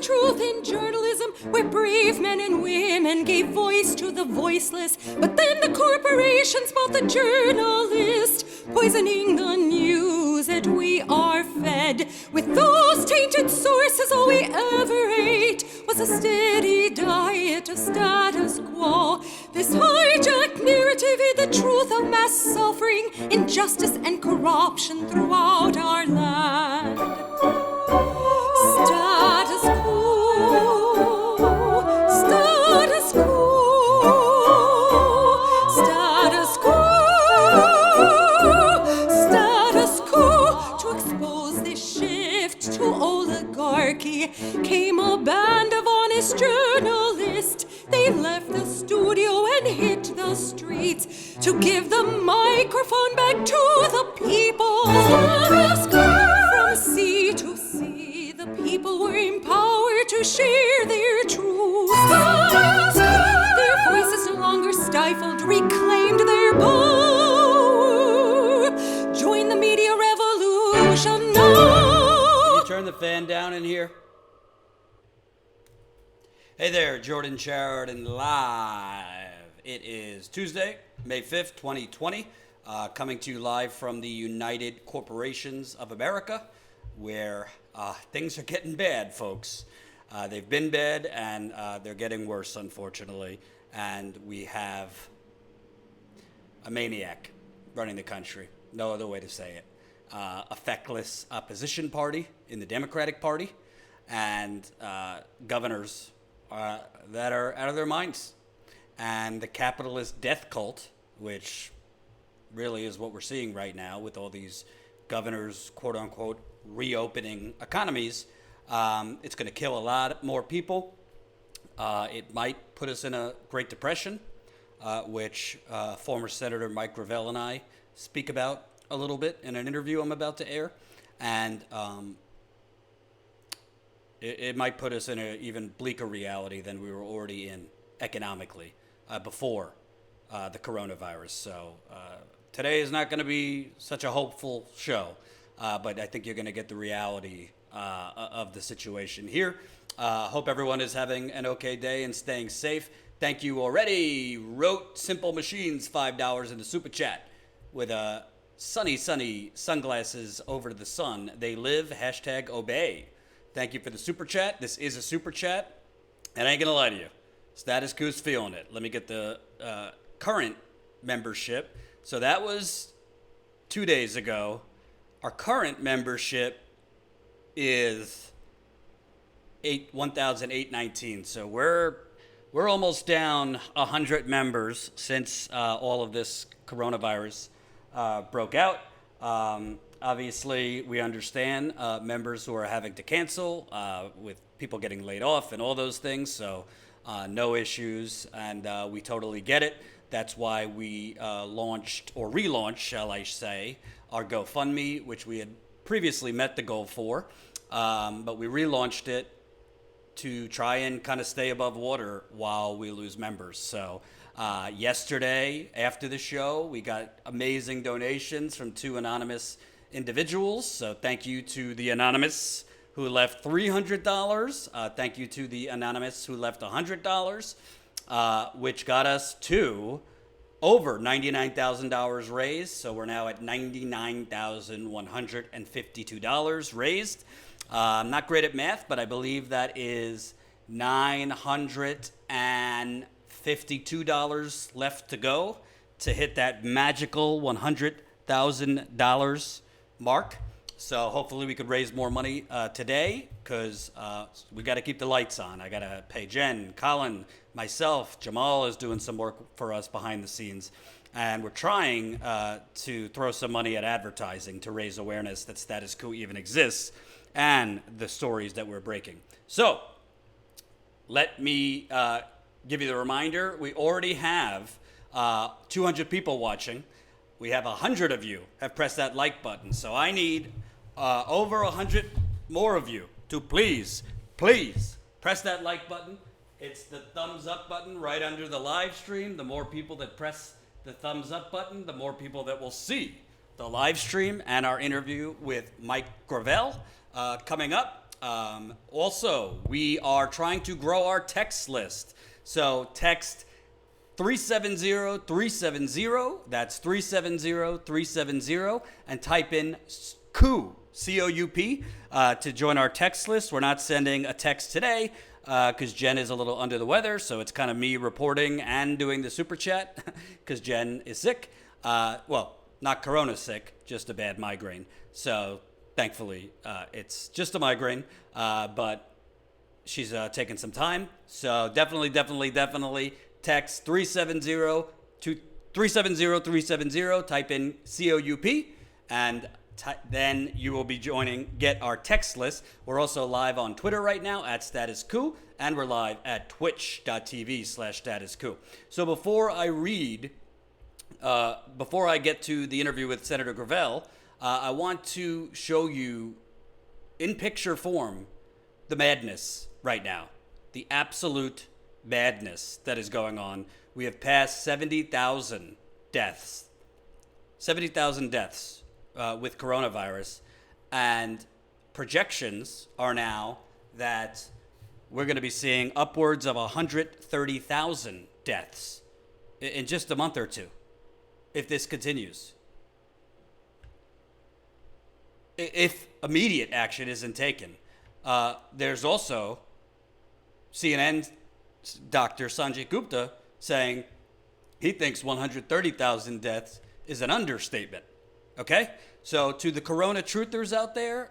truth in journalism, where brave men and women gave voice to the voiceless. But then the corporations bought the journalist, poisoning the news that we are fed. With those tainted sources, all we ever ate was a steady diet of status quo. This hijacked narrative hid the truth of mass suffering, injustice, and corruption throughout our land. Status quo, status quo, status quo, status quo. To expose this shift to oligarchy came a band of honest journalists. They left the studio and hit the streets to give the microphone back to the people. From sea to sea, the people were empowered to share their truth. Their voices no longer stifled, reclaimed their power. Join the media revolution now. Can you turn the fan down in here? Hey there, Jordan Sheridan live. It is Tuesday, May 5th, 2020, coming to you live from the United Corporations of America, where things are getting bad, folks. They've been bad, and they're getting worse, unfortunately. And we have a maniac running the country. No other way to say it. A feckless opposition party in the Democratic Party, and governors that are out of their minds. And the capitalist death cult, which really is what we're seeing right now with all these governors, quote unquote, reopening economies, it's going to kill a lot more people. It might put us in a Great Depression, which former Senator Mike Gravel and I speak about a little bit in an interview I'm about to air. And it might put us in an even bleaker reality than we were already in economically before the coronavirus. So today is not going to be such a hopeful show, but I think you're going to get the reality of the situation here. Hope everyone is having an okay day and staying safe. Thank you already. Wrote Simple Machines, $5 in the super chat with a sunny sunglasses over to the sun. They live, hashtag obey. Thank you for the super chat. This is a super chat, and I ain't gonna lie to you. Status Coup's feeling it. Let me get the current membership. So that was 2 days ago. Our current membership is 1,819. So we're almost down 100 members since all of this coronavirus broke out. Obviously, we understand members who are having to cancel with people getting laid off and all those things. So no issues, and we totally get it. That's why we launched, or relaunched, shall I say, our GoFundMe, which we had previously met the goal for. But we relaunched it to try and kind of stay above water while we lose members. So yesterday, after the show, we got amazing donations from 2 anonymous individuals. So thank you to the anonymous who left $300. Thank you to the anonymous who left $100, which got us to over $99,000 raised. So we're now at $99,152 raised. I'm not great at math, but I believe that is $952 left to go to hit that magical $100,000 mark. So hopefully we could raise more money today, because we got to keep the lights on. I got to pay Jen, Colin, myself. Jamal is doing some work for us behind the scenes. And we're trying to throw some money at advertising to raise awareness that Status Coup even exists and the stories that we're breaking. So let me give you the reminder. We already have 200 people watching. We have 100 of you have pressed that like button. So I need over 100 more of you to please press that like button. It's the thumbs up button right under the live stream. The more people that press the thumbs up button, the more people that will see the live stream and our interview with Mike Gravel coming up. Also, we are trying to grow our text list. So text 370-370, that's 370-370, and type in coup, C-O-U-P, to join our text list. We're not sending a text today because Jen is a little under the weather, so it's kind of me reporting and doing the super chat because Jen is sick. Well, not corona sick, just a bad migraine. So thankfully, it's just a migraine, but she's taking some time. So definitely text 370-370, type in COUP, and then you will be get our text list. We're also live on Twitter right now at Status Coup, and we're live at twitch.tv/Status Coup. So before I get to the interview with Senator Gravel, I want to show you in picture form the madness right now, the absolute madness that is going on. We have passed 70,000 deaths with coronavirus, and projections are now that we're going to be seeing upwards of 130,000 deaths in just a month or two if this continues. If immediate action isn't taken. There's also CNN Dr. Sanjay Gupta saying he thinks 130,000 deaths is an understatement. Okay? So to the corona truthers out there,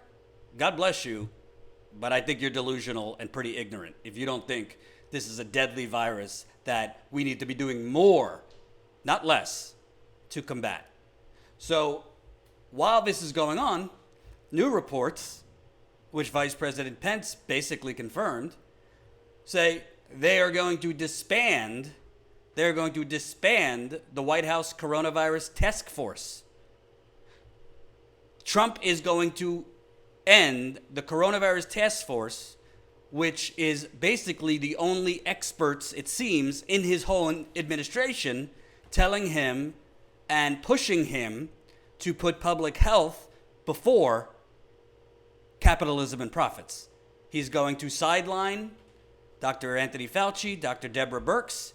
God bless you, but I think you're delusional and pretty ignorant if you don't think this is a deadly virus that we need to be doing more, not less, to combat. So while this is going on, new reports, which Vice President Pence basically confirmed, say they are going to disband the White House Coronavirus Task Force. Trump is going to end the Coronavirus Task Force, which is basically the only experts, it seems, in his whole administration, telling him and pushing him to put public health before capitalism and profits. He's going to sideline Dr. Anthony Fauci, Dr. Deborah Birx,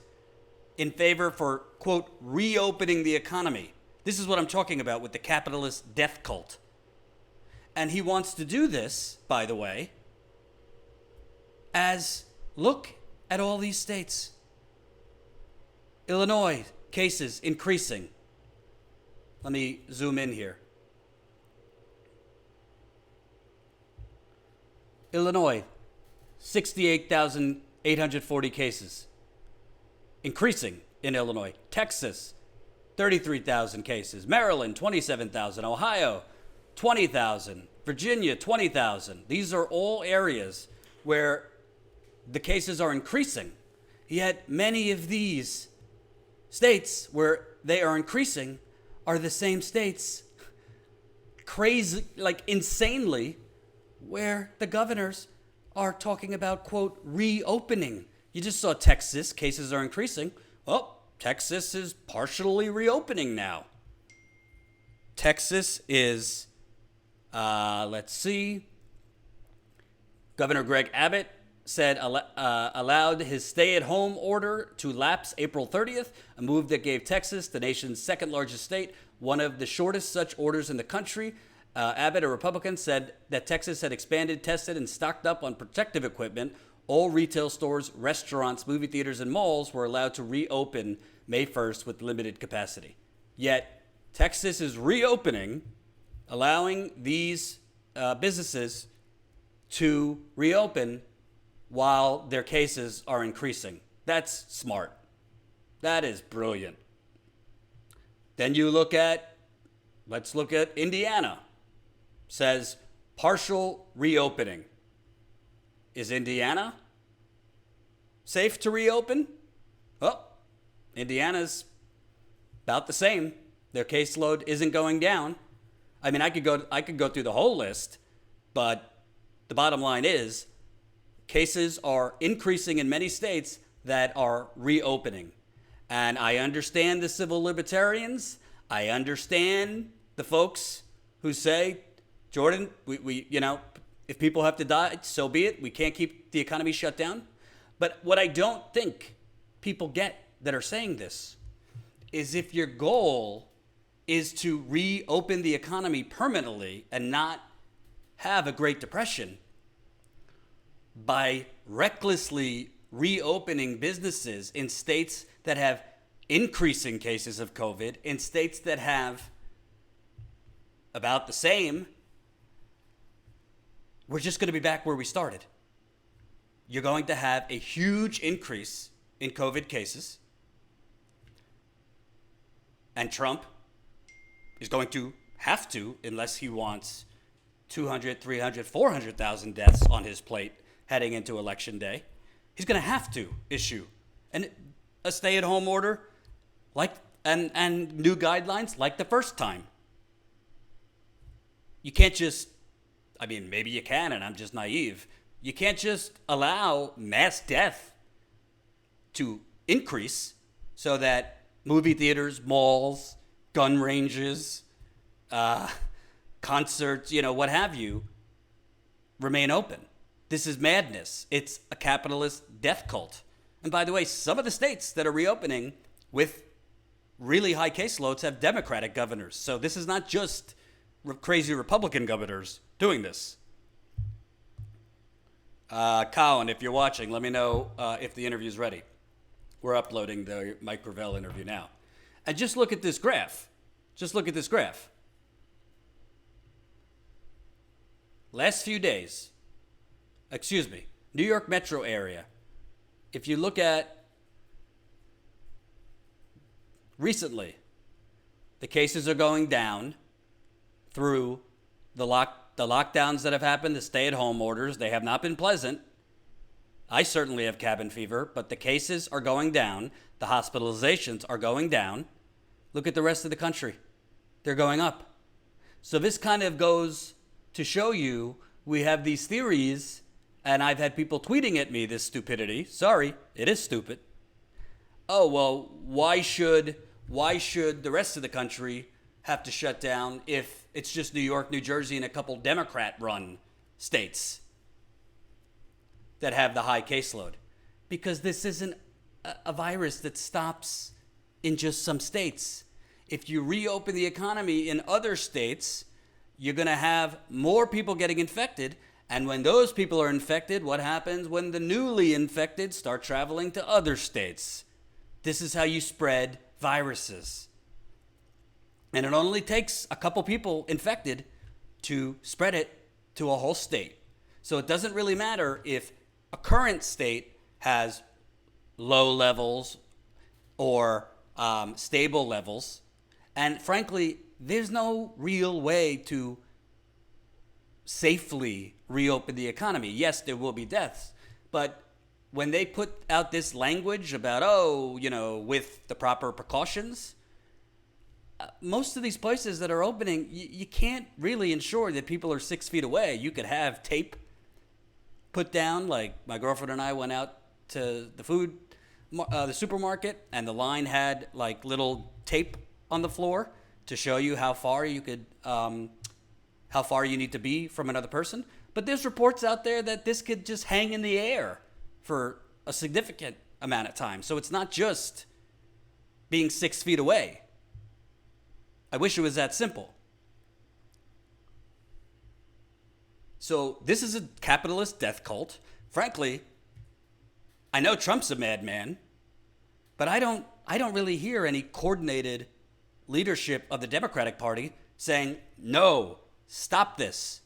in favor for, quote, reopening the economy. This is what I'm talking about with the capitalist death cult. And he wants to do this, by the way, as look at all these states. Illinois, cases increasing. Let me zoom in here. Illinois, 68,840 cases. Increasing in Illinois. Texas, 33,000 cases. Maryland, 27,000. Ohio, 20,000. Virginia, 20,000. These are all areas where the cases are increasing. Yet many of these states where they are increasing are the same states, crazy, like insanely, where the governors are talking about, quote, reopening. You just saw Texas, cases are increasing. Well, Texas is partially reopening now. Texas is, let's see, Governor Greg Abbott said allowed his stay-at-home order to lapse April 30th, a move that gave Texas, the nation's second largest state, one of the shortest such orders in the country. Abbott, a Republican, said that Texas had expanded, tested, and stocked up on protective equipment. All retail stores, restaurants, movie theaters, and malls were allowed to reopen May 1st with limited capacity. Yet, Texas is reopening, allowing these businesses to reopen while their cases are increasing. That's smart. That is brilliant. Then let's look at Indiana. Says partial reopening. Is Indiana safe to reopen? Well, Indiana's about the same. Their caseload isn't going down. I mean, I could go through the whole list, but the bottom line is cases are increasing in many states that are reopening. And I understand the civil libertarians. I understand the folks who say, Jordan, we If people have to die, so be it. We can't keep the economy shut down. But what I don't think people get that are saying this is if your goal is to reopen the economy permanently and not have a Great Depression by recklessly reopening businesses in states that have increasing cases of COVID, in states that have about the same, we're just going to be back where we started. You're going to have a huge increase in COVID cases, and Trump is going to have to, unless he wants 200, 300, 400,000 deaths on his plate heading into Election Day, he's going to have to issue a stay-at-home order and new guidelines like the first time. You can't just, I mean, maybe you can, and I'm just naive. You can't just allow mass death to increase so that movie theaters, malls, gun ranges, concerts, what have you, remain open. This is madness. It's a capitalist death cult. And by the way, some of the states that are reopening with really high caseloads have Democratic governors. So this is not just crazy Republican governors doing this. Colin, if you're watching, let me know if the interview's ready. We're uploading the Mike Gravel interview now. And just look at this graph. Last few days, New York metro area. If you look at recently, the cases are going down through the lockdowns that have happened, the stay-at-home orders. They have not been pleasant. I certainly have cabin fever, but the cases are going down. The hospitalizations are going down. Look at the rest of the country. They're going up. So this kind of goes to show you we have these theories, and I've had people tweeting at me this stupidity. Sorry, it is stupid. Oh, well, why should the rest of the country have to shut down if it's just New York, New Jersey, and a couple Democrat-run states that have the high caseload? Because this isn't a virus that stops in just some states. If you reopen the economy in other states, you're going to have more people getting infected. And when those people are infected, what happens when the newly infected start traveling to other states? This is how you spread viruses. And it only takes a couple people infected to spread it to a whole state. So it doesn't really matter if a current state has low levels or stable levels. And frankly, there's no real way to safely reopen the economy. Yes, there will be deaths, but when they put out this language about, with the proper precautions, most of these places that are opening, you can't really ensure that people are 6 feet away. You could have tape put down, like my girlfriend and I went out to the supermarket, and the line had like little tape on the floor to show you how far you need to be from another person. But there's reports out there that this could just hang in the air for a significant amount of time. So it's not just being 6 feet away. I wish it was that simple. So this is a capitalist death cult. Frankly, I know Trump's a madman, but I don't really hear any coordinated leadership of the Democratic Party saying, no, stop this.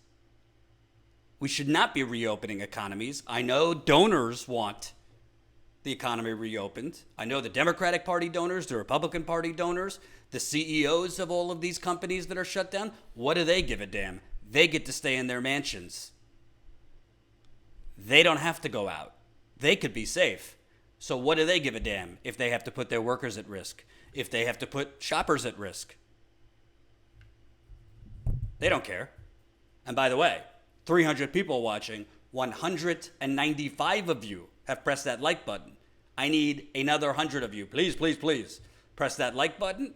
We should not be reopening economies. I know donors want the economy reopened. I know the Democratic Party donors, the Republican Party donors, the CEOs of all of these companies that are shut down. What do they give a damn? They get to stay in their mansions. They don't have to go out. They could be safe. So what do they give a damn if they have to put their workers at risk? If they have to put shoppers at risk? They don't care. And by the way, 300 people watching, 195 of you have pressed that like button. I need another 100 of you. Please, please, please press that like button.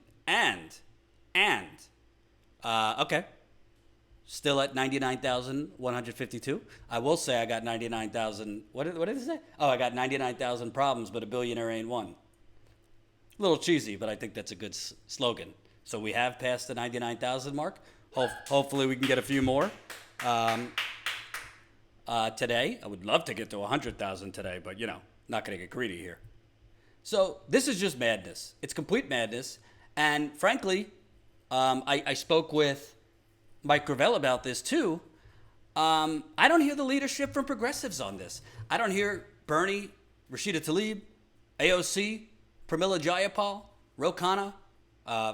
Okay. Still at 99,152. I will say I got 99,000. What did it say? Oh, I got 99,000 problems, but a billionaire ain't one. A little cheesy, but I think that's a good slogan. So we have passed the 99,000 mark. Hopefully we can get a few more today. I would love to get to 100,000 today, but not going to get greedy here. So this is just madness. It's complete madness. And frankly, I spoke with Mike Gravel about this too. I don't hear the leadership from progressives on this. I don't hear Bernie, Rashida Tlaib, AOC, Pramila Jayapal, Ro Khanna,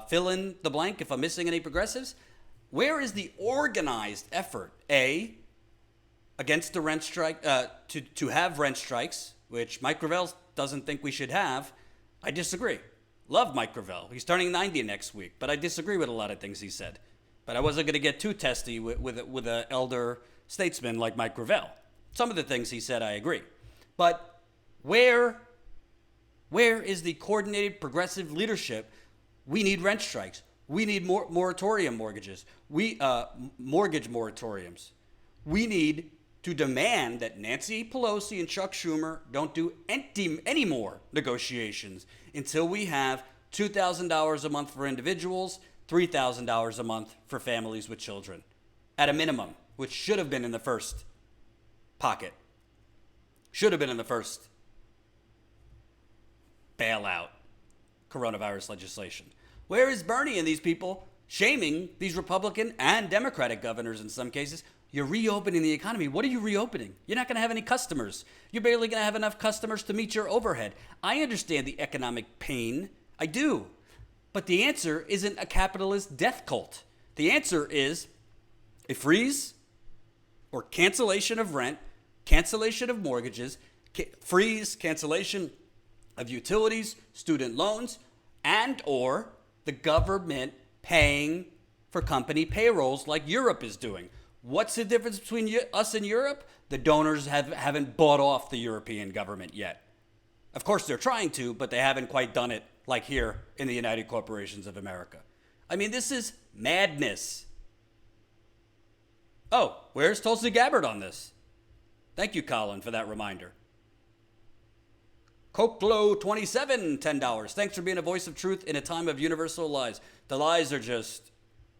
fill in the blank if I'm missing any progressives. Where is the organized effort, against the rent strike, to have rent strikes, which Mike Gravel doesn't think we should have? I disagree. Love Mike Gravel. He's turning 90 next week, but I disagree with a lot of things he said. But I wasn't going to get too testy with an elder statesman like Mike Gravel. Some of the things he said, I agree. But where is the coordinated progressive leadership? We need rent strikes. We need more moratorium mortgages. Mortgage moratoriums. We need to demand that Nancy Pelosi and Chuck Schumer don't do any more negotiations until we have $2,000 a month for individuals, $3,000 a month for families with children, at a minimum, which should have been in the first pocket. Should have been in the first bailout coronavirus legislation. Where is Bernie and these people shaming these Republican and Democratic governors in some cases? You're reopening the economy. What are you reopening? You're not going to have any customers. You're barely going to have enough customers to meet your overhead. I understand the economic pain. I do. But the answer isn't a capitalist death cult. The answer is a freeze or cancellation of rent, cancellation of mortgages, freeze, cancellation of utilities, student loans, and or the government paying for company payrolls like Europe is doing. What's the difference between us and Europe? The donors haven't bought off the European government yet. Of course, they're trying to, but they haven't quite done it like here in the United Corporations of America. I mean, this is madness. Oh, where's Tulsi Gabbard on this? Thank you, Colin, for that reminder. Koklo27, $10. Thanks for being a voice of truth in a time of universal lies. The lies are just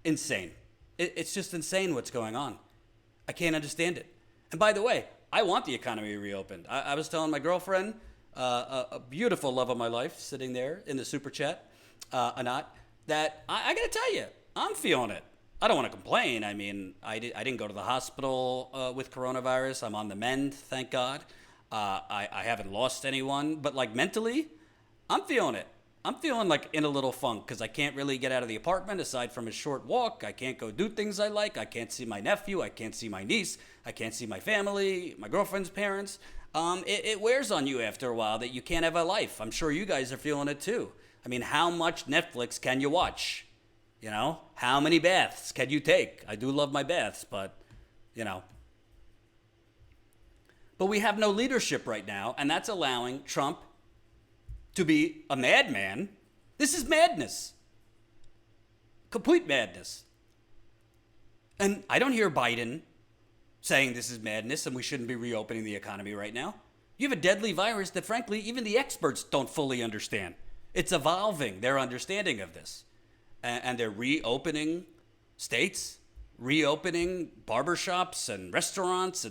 insane. It's just insane what's going on. I can't understand it. And by the way, I want the economy reopened. I was telling my girlfriend, a beautiful love of my life, sitting there in the super chat, Anat, that I got to tell you, I'm feeling it. I don't want to complain. I mean, I didn't go to the hospital with coronavirus. I'm on the mend, thank God. I haven't lost anyone. But like mentally, I'm feeling it. I'm feeling like in a little funk because I can't really get out of the apartment aside from a short walk. I can't go do things I like. I can't see my nephew. I can't see my niece. I can't see my family, my girlfriend's parents. It wears on you after a while that you can't have a life. I'm sure you guys are feeling it too. I mean, how much Netflix can you watch? How many baths can you take? I do love my baths, but. But we have no leadership right now, and that's allowing Trump to be a madman. This is madness. Complete madness. And I don't hear Biden saying this is madness and we shouldn't be reopening the economy right now. You have a deadly virus that, frankly, even the experts don't fully understand. It's evolving, their understanding of this. And they're reopening states, reopening barbershops and restaurants.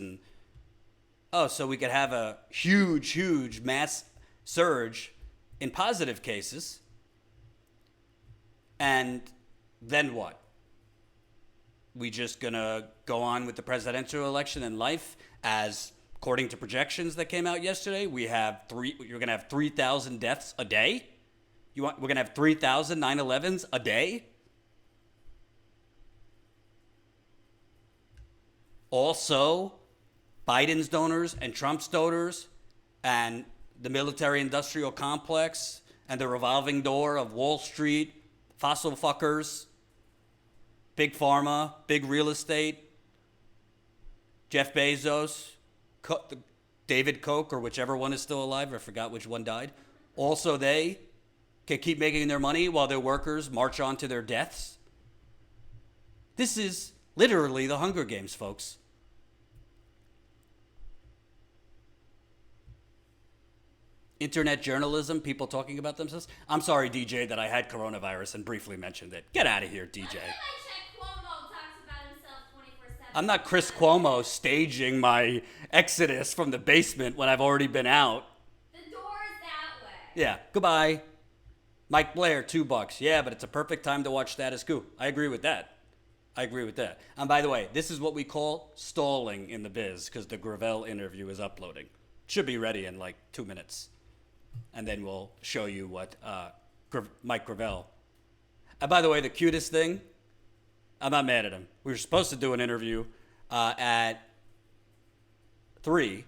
So we could have a huge mass surge in positive cases. And then what? We just gonna go on with the presidential election and life as, according to projections that came out yesterday, you're gonna have 3,000 deaths a day? We're gonna have 3,000 9/11s a day? Also, Biden's donors and Trump's donors and the military-industrial complex and the revolving door of Wall Street, fossil fuckers, big pharma, big real estate, Jeff Bezos, David Koch, or whichever one is still alive. I forgot which one died. Also, they can keep making their money while their workers march on to their deaths. This is Literally the Hunger Games, folks. Internet journalism, people talking about themselves. I'm sorry, DJ, that I had coronavirus and briefly mentioned it. Get out of here, DJ. I'm not Chris Cuomo staging my exodus from the basement when I've already been out. The door is that way. Yeah, goodbye. Mike Blair, $2. Yeah, but it's a perfect time to watch Status Coup. I agree with that. And by the way, this is what we call stalling in the biz because the Gravel interview is uploading. Should be ready in like 2 minutes. And then we'll show you what Mike Gravel. And by the way, the cutest thing, I'm not mad at him. We were supposed to do an interview at 3.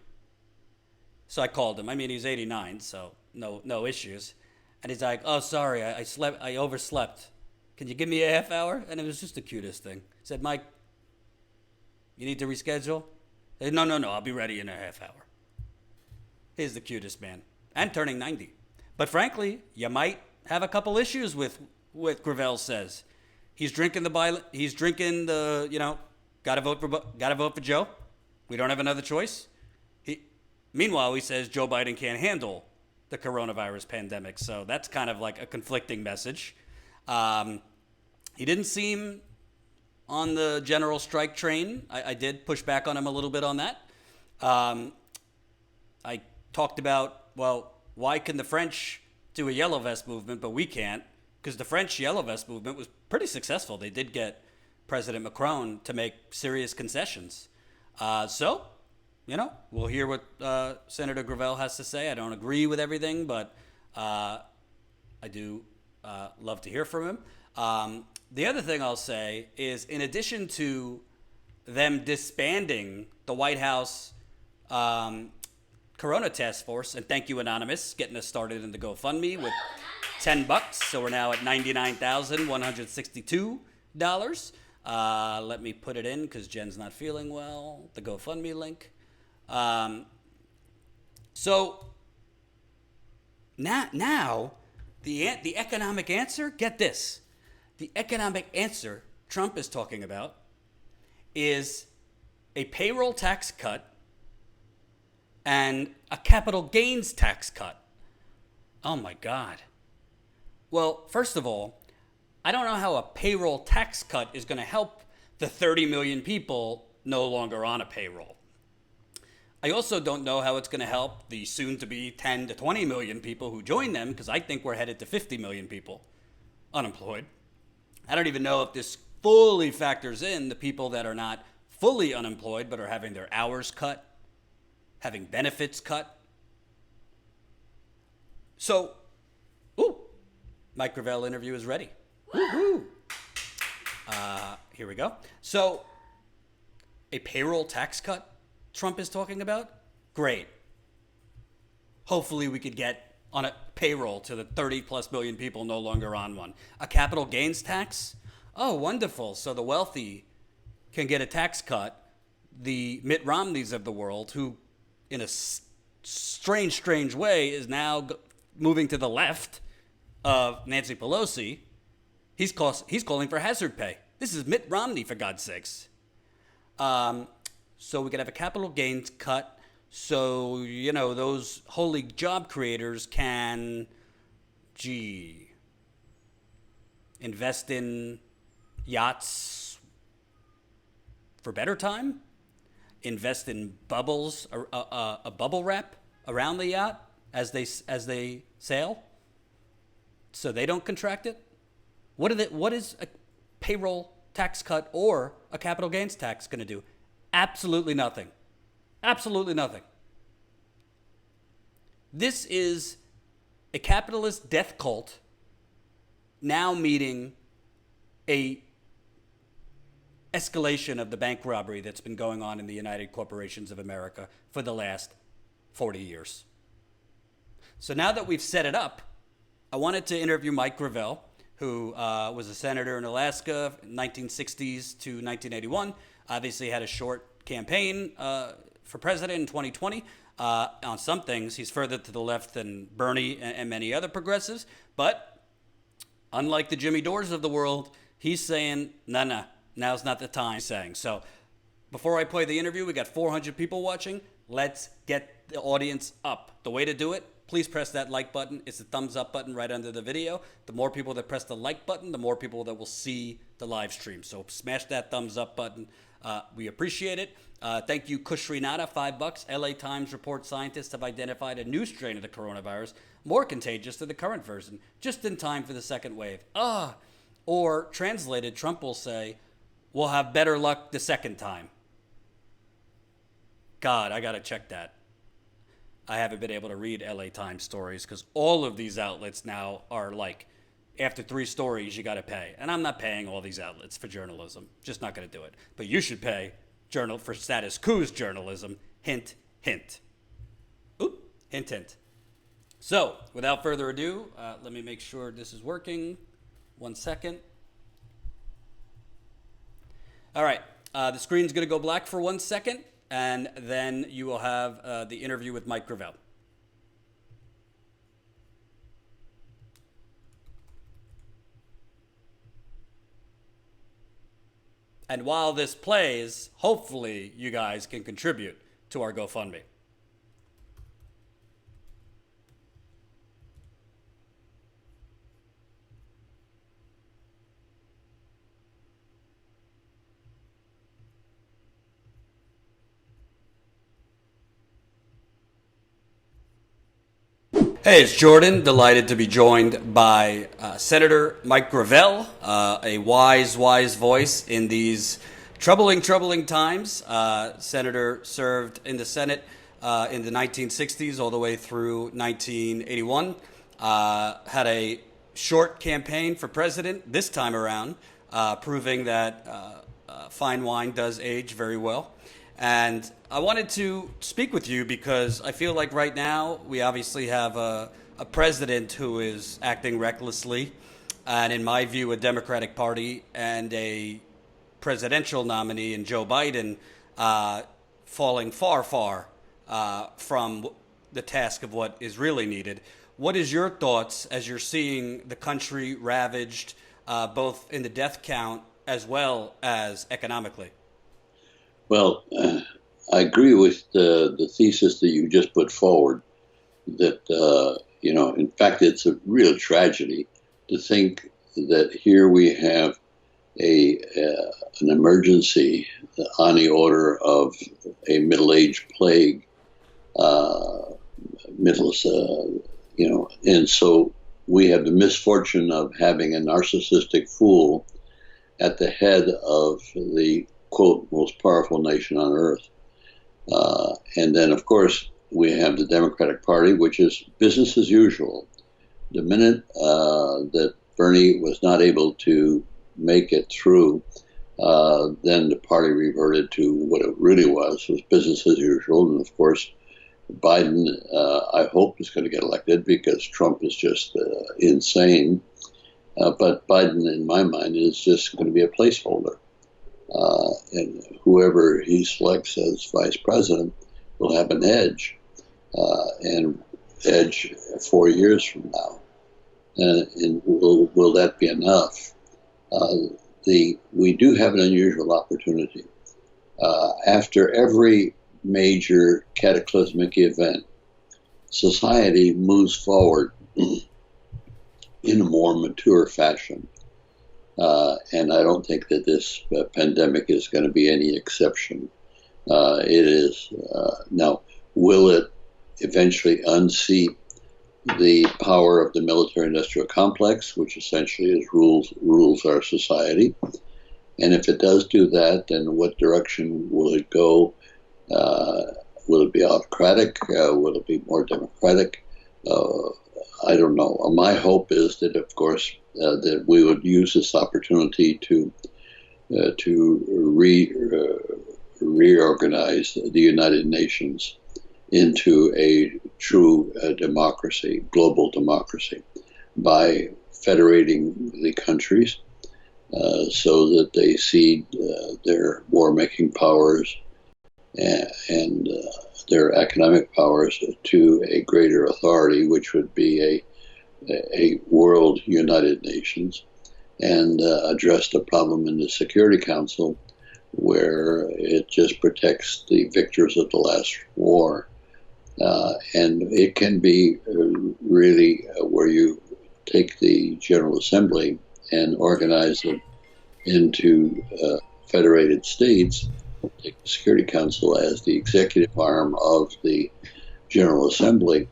So I called him. I mean, he's 89, so no issues. And he's like, oh, sorry, I overslept. Can you give me a half hour? And it was just the cutest thing. He said, Mike, you need to reschedule? I said, no, I'll be ready in a half hour. He's the cutest man. And turning 90. But frankly, you might have a couple issues with what Gravel says. He's drinking gotta vote for Joe. We don't have another choice. Meanwhile, he says Joe Biden can't handle the coronavirus pandemic. So that's kind of like a conflicting message. He didn't seem on the general strike train. I did push back on him a little bit on that. I talked about, well, why can the French do a yellow vest movement, but we can't? Because the French yellow vest movement was pretty successful. They did get President Macron to make serious concessions. So, we'll hear what Senator Gravel has to say. I don't agree with everything, but I do love to hear from him. The other thing I'll say is, in addition to them disbanding the White House Corona Task Force, and thank you, Anonymous, getting us started in the GoFundMe with $10. So we're now at $99,162. Let me put it in because Jen's not feeling well. The GoFundMe link. So now the economic answer, get this. The economic answer Trump is talking about is a payroll tax cut and a capital gains tax cut. Oh my God. Well, first of all, I don't know how a payroll tax cut is going to help the 30 million people no longer on a payroll. I also don't know how it's going to help the soon-to-be 10 to 20 million people who join them, because I think we're headed to 50 million people unemployed. I don't even know if this fully factors in the people that are not fully unemployed but are having their hours cut, having benefits cut. So, Mike Gravel interview is ready. Woo-hoo. Here we go. So, a payroll tax cut Trump is talking about? Great. Hopefully we could get on a payroll to the 30 plus million people no longer on one. A capital gains tax? Oh, wonderful. So the wealthy can get a tax cut. The Mitt Romneys of the world, who in a strange way is now moving to the left of Nancy Pelosi, he's calling for hazard pay. This is Mitt Romney, for God's sakes. So we could have a capital gains cut so, those holy job creators can, invest in yachts for better time? Invest in bubbles, a bubble wrap around the yacht as they sail, so they don't contract it. What is a payroll tax cut or a capital gains tax going to do? Absolutely nothing. Absolutely nothing. This is a capitalist death cult now meeting a escalation of the bank robbery that's been going on in the United Corporations of America for the last 40 years. So now that we've set it up, I wanted to interview Mike Gravel, who was a senator in Alaska, 1960s to 1981. Obviously had a short campaign for president in 2020. On some things, he's further to the left than Bernie and many other progressives. But unlike the Jimmy Dores of the world, he's saying, nah, Now's not the time, saying. So before I play the interview, we got 400 people watching. Let's get the audience up. The way to do it, please press that like button. It's the thumbs up button right under the video. The more people that press the like button, the more people that will see the live stream. So smash that thumbs up button. We appreciate it. Thank you, Kushrinata, $5. LA Times reports scientists have identified a new strain of the coronavirus, more contagious than the current version, just in time for the second wave. Or translated, Trump will say, we'll have better luck the second time. God, I got to check that. I haven't been able to read LA Times stories because all of these outlets now are like, after 3 stories, you got to pay. And I'm not paying all these outlets for journalism. Just not going to do it. But you should pay for Status Quo's journalism. Hint, hint. Oop, hint, hint. So, without further ado, let me make sure this is working. 1 second. All right. The screen's going to go black for 1 second. And then you will have the interview with Mike Gravel. And while this plays, hopefully you guys can contribute to our GoFundMe. Hey, it's Jordan. Delighted to be joined by Senator Mike Gravel, a wise voice in these troubling times. Senator served in the Senate in the 1960s all the way through 1981. Had a short campaign for president this time around, proving that fine wine does age very well. And I wanted to speak with you because I feel like right now we obviously have a president who is acting recklessly, and in my view, a Democratic Party and a presidential nominee in Joe Biden falling far from the task of what is really needed. What is your thoughts as you're seeing the country ravaged both in the death count as well as economically? Well, I agree with the thesis that you just put forward, that, in fact, it's a real tragedy to think that here we have an emergency on the order of a middle-age plague, and so we have the misfortune of having a narcissistic fool at the head of the quote, most powerful nation on earth. And then, of course, we have the Democratic Party, which is business as usual. The minute that Bernie was not able to make it through, then the party reverted to what it really was business as usual. And, of course, Biden, I hope, is going to get elected because Trump is just insane. But Biden, in my mind, is just going to be a placeholder. And whoever he selects as vice president will have an edge, and edge 4 years from now. And will that be enough? We do have an unusual opportunity. After every major cataclysmic event, society moves forward in a more mature fashion. And I don't think that this pandemic is going to be any exception. It is. Now, will it eventually unseat the power of the military-industrial complex, which essentially rules our society? And if it does do that, then what direction will it go? Will it be autocratic? Will it be more democratic? I don't know. My hope is that, of course, that we would use this opportunity to reorganize the United Nations into a true democracy, global democracy, by federating the countries so that they cede their war-making powers and their economic powers to a greater authority, which would be a world United Nations, and address the problem in the Security Council, where it just protects the victors of the last war. And it can be really where you take the General Assembly and organize it into federated states, take the Security Council as the executive arm of the General Assembly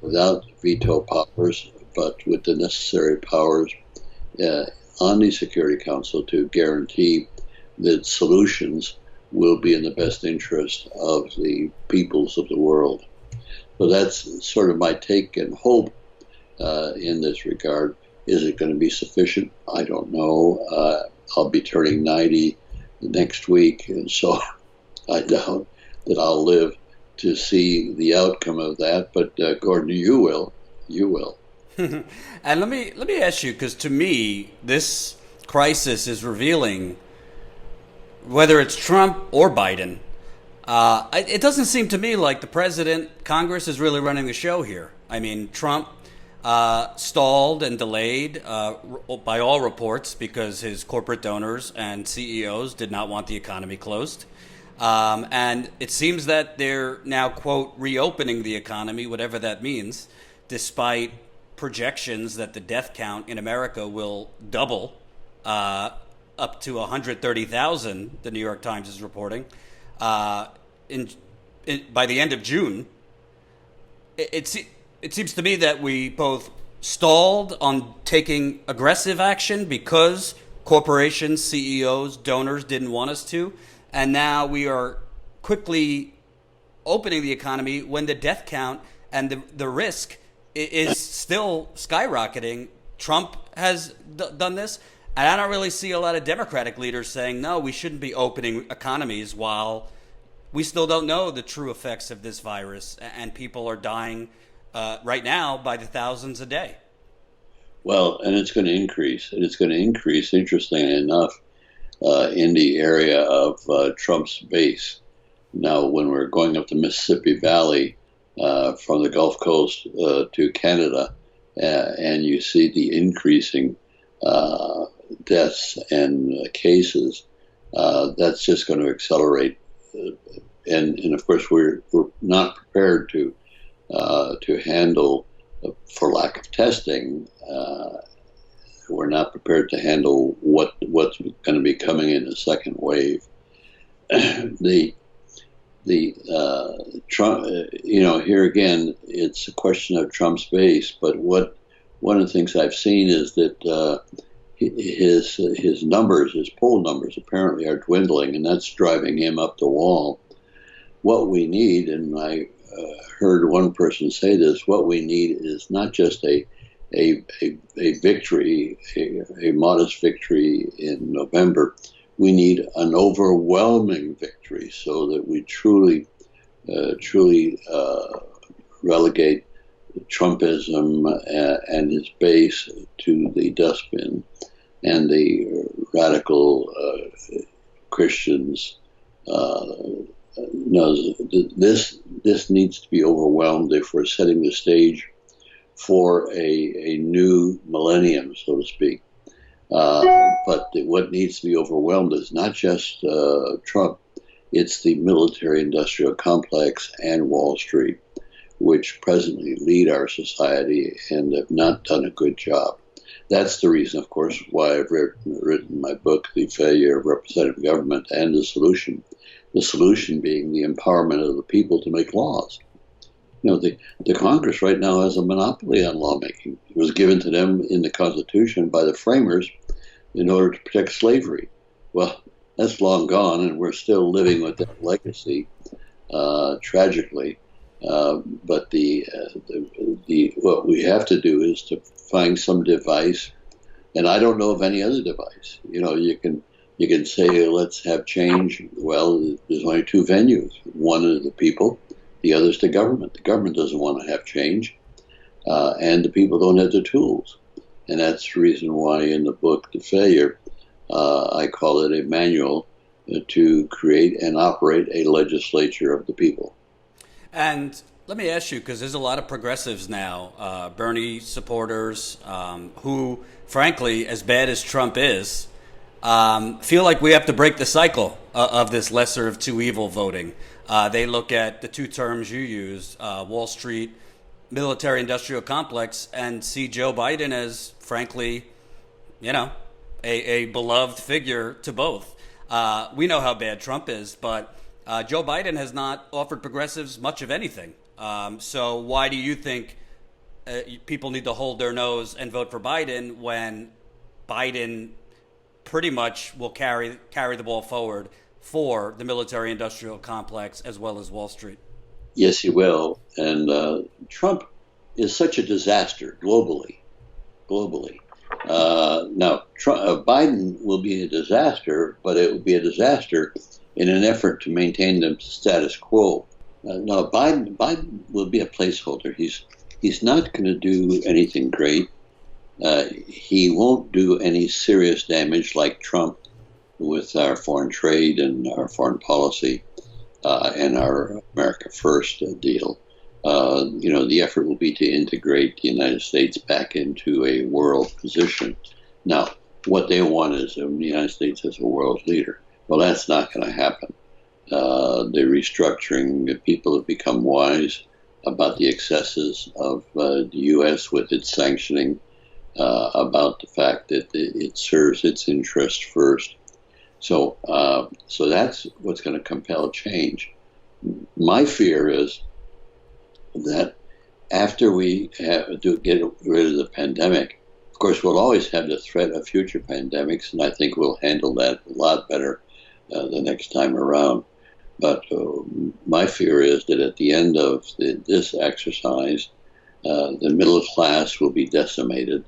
without veto powers, but with the necessary powers on the Security Council to guarantee that solutions will be in the best interest of the peoples of the world. So that's sort of my take and hope in this regard. Is it going to be sufficient? I don't know. I'll be turning 90 next week, and so I doubt that I'll live to see the outcome of that. But Gordon, you will. You will. And let me ask you, because to me, this crisis is revealing, whether it's Trump or Biden, it doesn't seem to me like the president, Congress is really running the show here. I mean, Trump stalled and delayed by all reports because his corporate donors and CEOs did not want the economy closed. And it seems that they're now, quote, reopening the economy, whatever that means, despite projections that the death count in America will double up to 130,000, the New York Times is reporting, by the end of June. It seems to me that we both stalled on taking aggressive action because corporations, CEOs, donors didn't want us to, and now we are quickly opening the economy when the death count and the risk is still skyrocketing. Trump has done this, and I don't really see a lot of Democratic leaders saying, no, we shouldn't be opening economies while we still don't know the true effects of this virus, and people are dying right now by the thousands a day. Well, and it's going to increase. And it's going to increase, interestingly enough, in the area of Trump's base. Now, when we're going up the Mississippi Valley from the Gulf Coast to Canada, and you see the increasing deaths and cases, that's just going to accelerate. And of course, we're not prepared to handle, for lack of testing, we're not prepared to handle what's going to be coming in a second wave. The Trump, here again, it's a question of Trump's base. But one of the things I've seen is that his numbers, his poll numbers, apparently are dwindling, and that's driving him up the wall. What we need, and I heard one person say this, what we need is not just a victory, a modest victory in November. We need an overwhelming victory so that we truly relegate Trumpism and his base to the dustbin, and the radical Christians. This needs to be overwhelmed if we're setting the stage for a new millennium, so to speak. But what needs to be overwhelmed is not just Trump, it's the military-industrial complex and Wall Street, which presently lead our society and have not done a good job. That's the reason, of course, why I've written my book, The Failure of Representative Government and the Solution. The solution being the empowerment of the people to make laws. The Congress right now has a monopoly on lawmaking. It was given to them in the Constitution by the framers in order to protect slavery. Well, that's long gone, and we're still living with that legacy, tragically. But what we have to do is to find some device, and I don't know of any other device. You can say, let's have change. Well, there's only two venues. One is the people, the other is the government. The government doesn't want to have change, and the people don't have the tools. And that's the reason why in the book, The Failure, I call it a manual to create and operate a legislature of the people. And Let me ask you, because there's a lot of progressives now, Bernie supporters, who, frankly, as bad as Trump is, feel like we have to break the cycle of this lesser of two evil voting. They look at the two terms you used, Wall Street, military-industrial complex, and see Joe Biden as, frankly, a beloved figure to both. We know how bad Trump is, but Joe Biden has not offered progressives much of anything. So why do you think people need to hold their nose and vote for Biden when Biden pretty much will carry the ball forward for the military-industrial complex as well as Wall Street? Yes, he will. And Trump is such a disaster globally. Now, Biden will be a disaster, but it will be a disaster in an effort to maintain the status quo. No, Biden will be a placeholder. He's not going to do anything great. He won't do any serious damage like Trump with our foreign trade and our foreign policy and our America First deal. The effort will be to integrate the United States back into a world position. Now, what they want is the United States as a world leader. Well, that's not going to happen. The restructuring, people have become wise about the excesses of the U.S. with its sanctioning, about the fact that it serves its interest first. So that's what's going to compel change. My fear is that after we get rid of the pandemic, of course, we'll always have the threat of future pandemics, and I think we'll handle that a lot better the next time around. But my fear is that at the end of this exercise, the middle class will be decimated,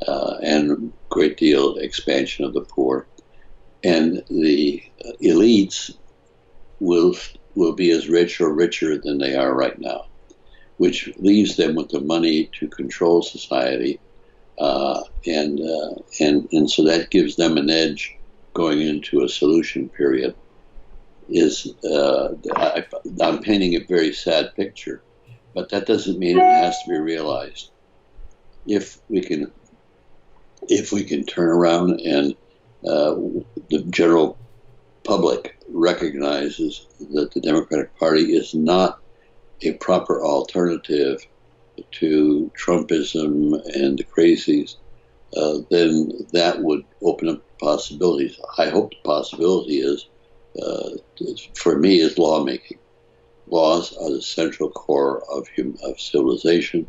and a great deal expansion of the poor, and the elites will be as rich or richer than they are right now, which leaves them with the money to control society, and so that gives them an edge going into a solution period. I'm painting a very sad picture, but that doesn't mean it has to be realized. If we can turn around and the general public recognizes that the Democratic Party is not a proper alternative to Trumpism and the crazies, then that would open up possibilities. I hope the possibility is, for me, is lawmaking. Laws are the central core of civilization,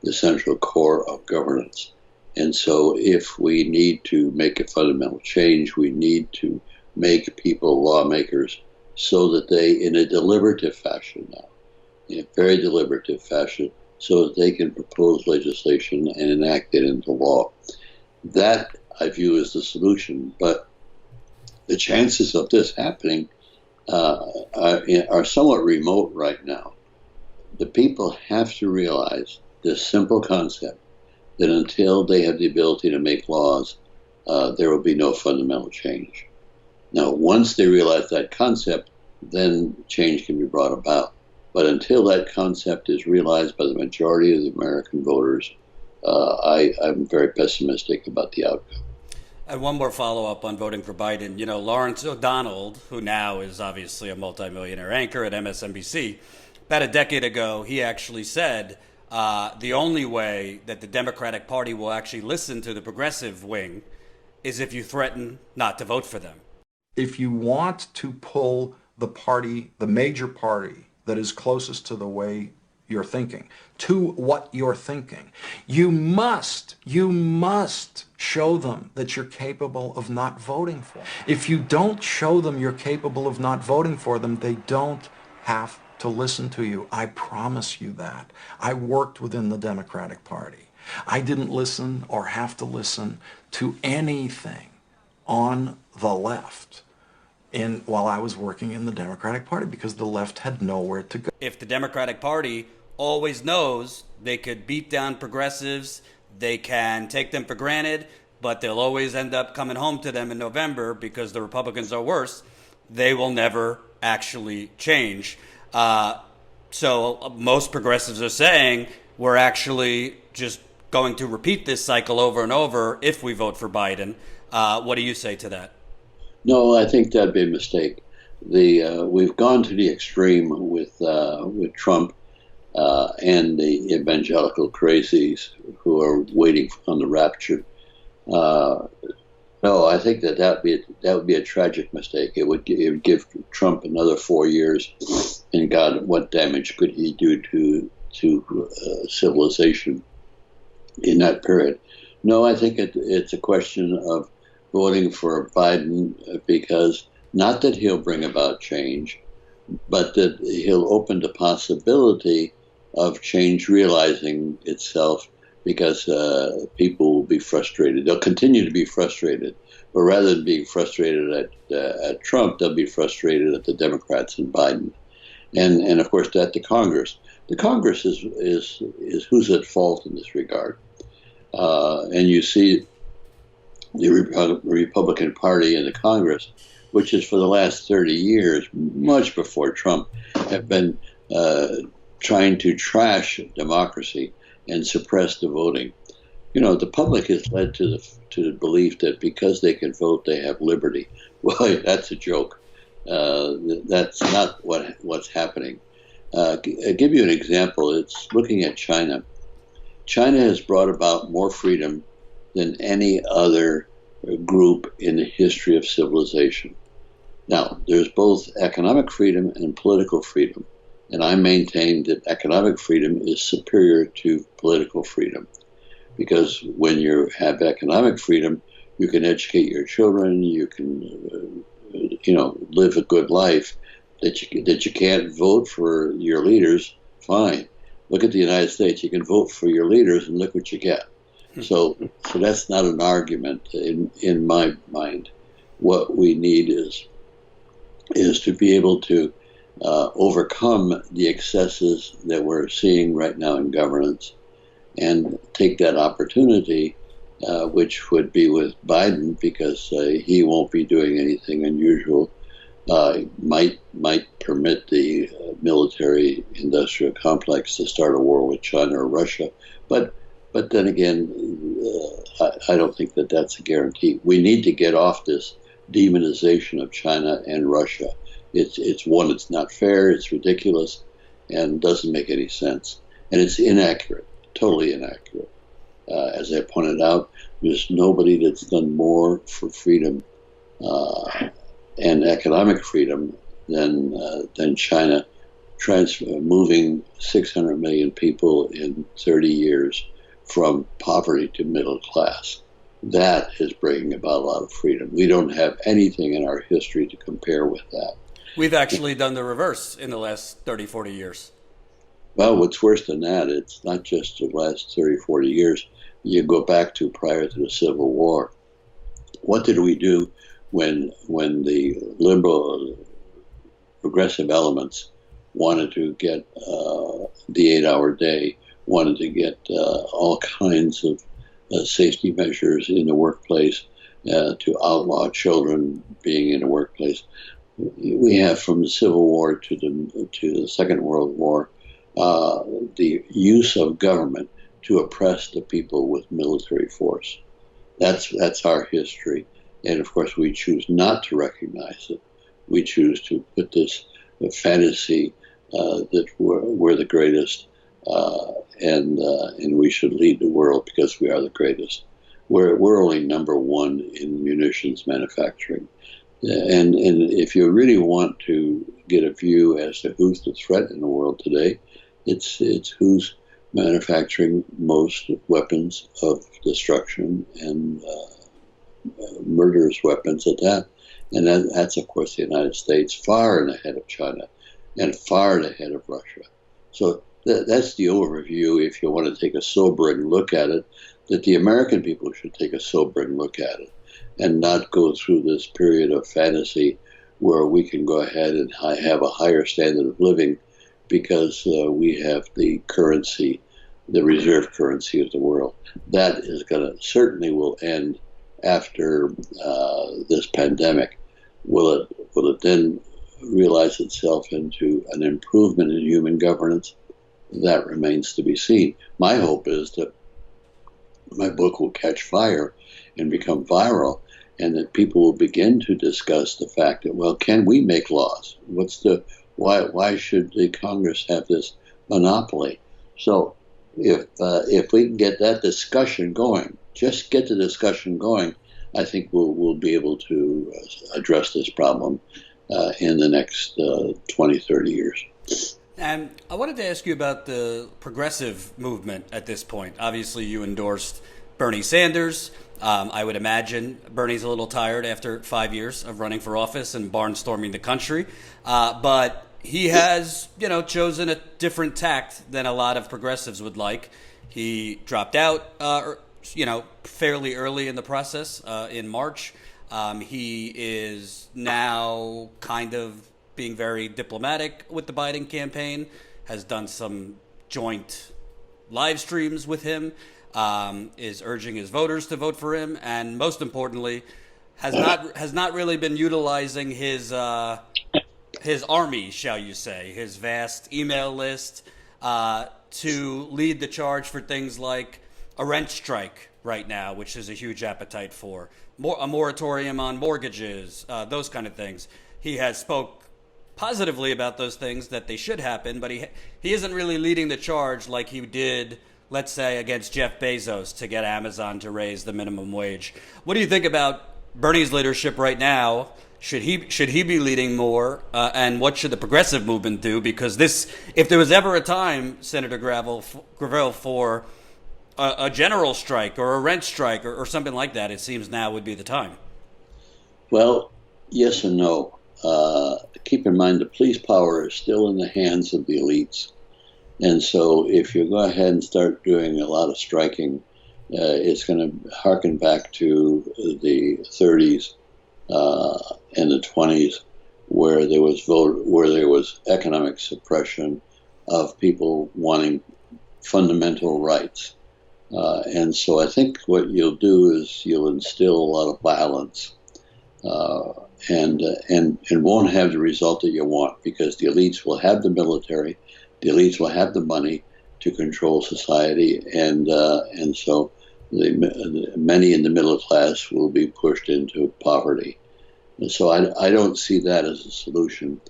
the central core of governance. And so if we need to make a fundamental change, we need to make people lawmakers so that they, in a deliberative fashion now, in a very deliberative fashion, so that they can propose legislation and enact it into law. That, I view, as the solution. But the chances of this happening are somewhat remote right now. The people have to realize this simple concept that until they have the ability to make laws, there will be no fundamental change. Now, once they realize that concept, then change can be brought about. But until that concept is realized by the majority of the American voters, I'm very pessimistic about the outcome. And one more follow-up on voting for Biden. Lawrence O'Donnell, who now is obviously a multimillionaire anchor at MSNBC, about a decade ago, he actually said the only way that the Democratic Party will actually listen to the progressive wing is if you threaten not to vote for them. If you want to pull the party, the major party that is closest to the way you're thinking, to what you're thinking, you must show them that you're capable of not voting for them. If you don't show them you're capable of not voting for them, they don't have to listen to you. I promise you that. I worked within the Democratic Party. I didn't listen or have to listen to anything on the left while I was working in the Democratic Party, because the left had nowhere to go. If the Democratic Party always knows they could beat down progressives, they can take them for granted, but they'll always end up coming home to them in November because the Republicans are worse, they will never actually change. So most progressives are saying we're actually just going to repeat this cycle over and over if we vote for Biden. What do you say to that? No, I think that'd be a mistake. We've gone to the extreme with Trump and the evangelical crazies who are waiting on the rapture. No, I think that would be a tragic mistake. It would give Trump another 4 years, and God, what damage could he do to civilization in that period? No, I think it's a question of voting for Biden because not that he'll bring about change, but that he'll open the possibility of change realizing itself because people will be frustrated. They'll continue to be frustrated, but rather than being frustrated at Trump, they'll be frustrated at the Democrats and Biden, and of course at the Congress. The Congress is who's at fault in this regard, and you see the Republican Party in the Congress, which is for the last 30 years, much before Trump, have been trying to trash democracy and suppress the voting. You know, the public is led to the belief that because they can vote, they have liberty. Well, that's a joke. That's not what's happening. I'll give you an example. It's looking at China. China has brought about more freedom than any other group in the history of civilization. Now, there's both economic freedom and political freedom, and I maintain that economic freedom is superior to political freedom, because when you have economic freedom, you can educate your children, you can, live a good life. That you can't vote for your leaders, fine. Look at the United States. You can vote for your leaders, and look what you get. So that's not an argument in my mind. What we need is to be able to overcome the excesses that we're seeing right now in governance, and take that opportunity, which would be with Biden, because he won't be doing anything unusual. Might permit the military-industrial complex to start a war with China or Russia, but then again, I don't think that that's a guarantee. We need to get off this demonization of China and Russia. It's not fair, it's ridiculous, and doesn't make any sense. And it's inaccurate, totally inaccurate. As I pointed out, there's nobody that's done more for freedom and economic freedom than China, moving 600 million people in 30 years from poverty to middle class. That is bringing about a lot of freedom. We don't have anything in our history to compare with that. We've actually done the reverse in the last 30, 40 years. Well, what's worse than that, it's not just the last 30, 40 years. You go back to prior to the Civil War. What did we do when the liberal, progressive elements wanted to get the 8-hour day, wanted to get all kinds of safety measures in the workplace to outlaw children being in the workplace? We have, from the Civil War to the Second World War, the use of government to oppress the people with military force. That's our history, and of course we choose not to recognize it. We choose to put this fantasy that we're the greatest, and we should lead the world because we are the greatest. We're only number one in munitions manufacturing. And if you really want to get a view as to who's the threat in the world today, it's who's manufacturing most weapons of destruction and murderous weapons at that. And that's, of course, the United States, far and ahead of China and far and ahead of Russia. So that's the overview, if you want to take a sobering look at it, that the American people should take a sobering look at it, and not go through this period of fantasy where we can go ahead and have a higher standard of living because we have the currency, the reserve currency of the world. That is certainly will end after this pandemic. Will it then realize itself into an improvement in human governance, that remains to be seen. My hope is that my book will catch fire and become viral, and that people will begin to discuss the fact that, well, can we make laws? Why should the Congress have this monopoly? So if we can get that discussion going, just get the discussion going, I think we'll be able to address this problem in the next 20, 30 years. And I wanted to ask you about the progressive movement at this point. Obviously, you endorsed Bernie Sanders. I would imagine Bernie's a little tired after 5 years of running for office and barnstorming the country. But he has, chosen a different tact than a lot of progressives would like. He dropped out, fairly early in the process in March. He is now kind of being very diplomatic with the Biden campaign, has done some joint live streams with him, is urging his voters to vote for him, and most importantly, has not really been utilizing his army, shall you say, his vast email list to lead the charge for things like a rent strike right now, which is a huge appetite for, a moratorium on mortgages, those kind of things. He has spoke positively about those things, that they should happen, but he isn't really leading the charge like he did, let's say, against Jeff Bezos to get Amazon to raise the minimum wage. What do you think about Bernie's leadership right now? Should he be leading more? And what should the progressive movement do? Because if there was ever a time, Senator Gravel, for a general strike or a rent strike or something like that, it seems now would be the time. Well, yes and no. Keep in mind, the police power is still in the hands of the elites. And so if you go ahead and start doing a lot of striking, it's going to harken back to the 30s and the 20s, where there was economic suppression of people wanting fundamental rights. And so I think what you'll do is you'll instill a lot of violence, and won't have the result that you want, because the elites will have the military, the elites will have the money to control society, and so many in the middle class will be pushed into poverty. And so I don't see that as a solution.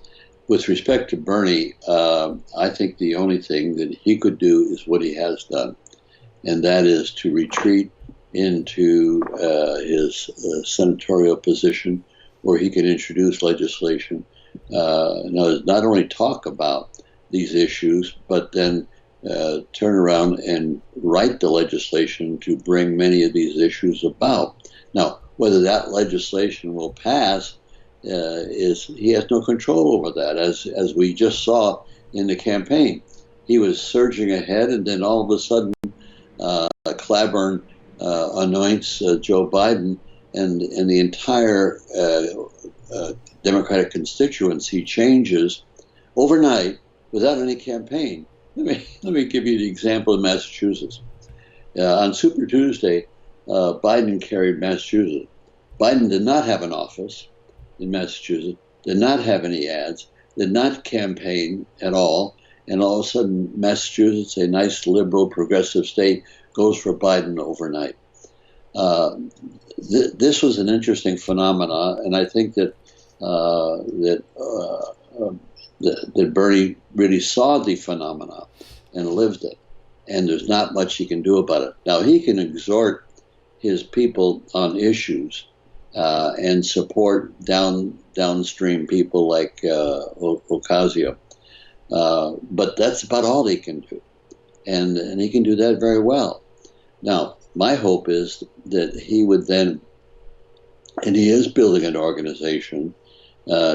With respect to Bernie, I think the only thing that he could do is what he has done, and that is to retreat into his senatorial position, where he can introduce legislation, not only talk about these issues, but then turn around and write the legislation to bring many of these issues about. Now, whether that legislation will pass, he has no control over that, as we just saw in the campaign. He was surging ahead, and then all of a sudden, Claiborne anoints Joe Biden, and the entire Democratic constituency changes overnight without any campaign. Let me give you the example of Massachusetts. On Super Tuesday, Biden carried Massachusetts. Biden did not have an office in Massachusetts, did not have any ads, did not campaign at all, and all of a sudden Massachusetts, a nice liberal progressive state, goes for Biden overnight. This was an interesting phenomenon, and I think that Bernie really saw the phenomena and lived it, and there's not much he can do about it. Now, he can exhort his people on issues and support downstream people like Ocasio, but that's about all he can do, and he can do that very well. Now, my hope is that he would then, and he is building an organization,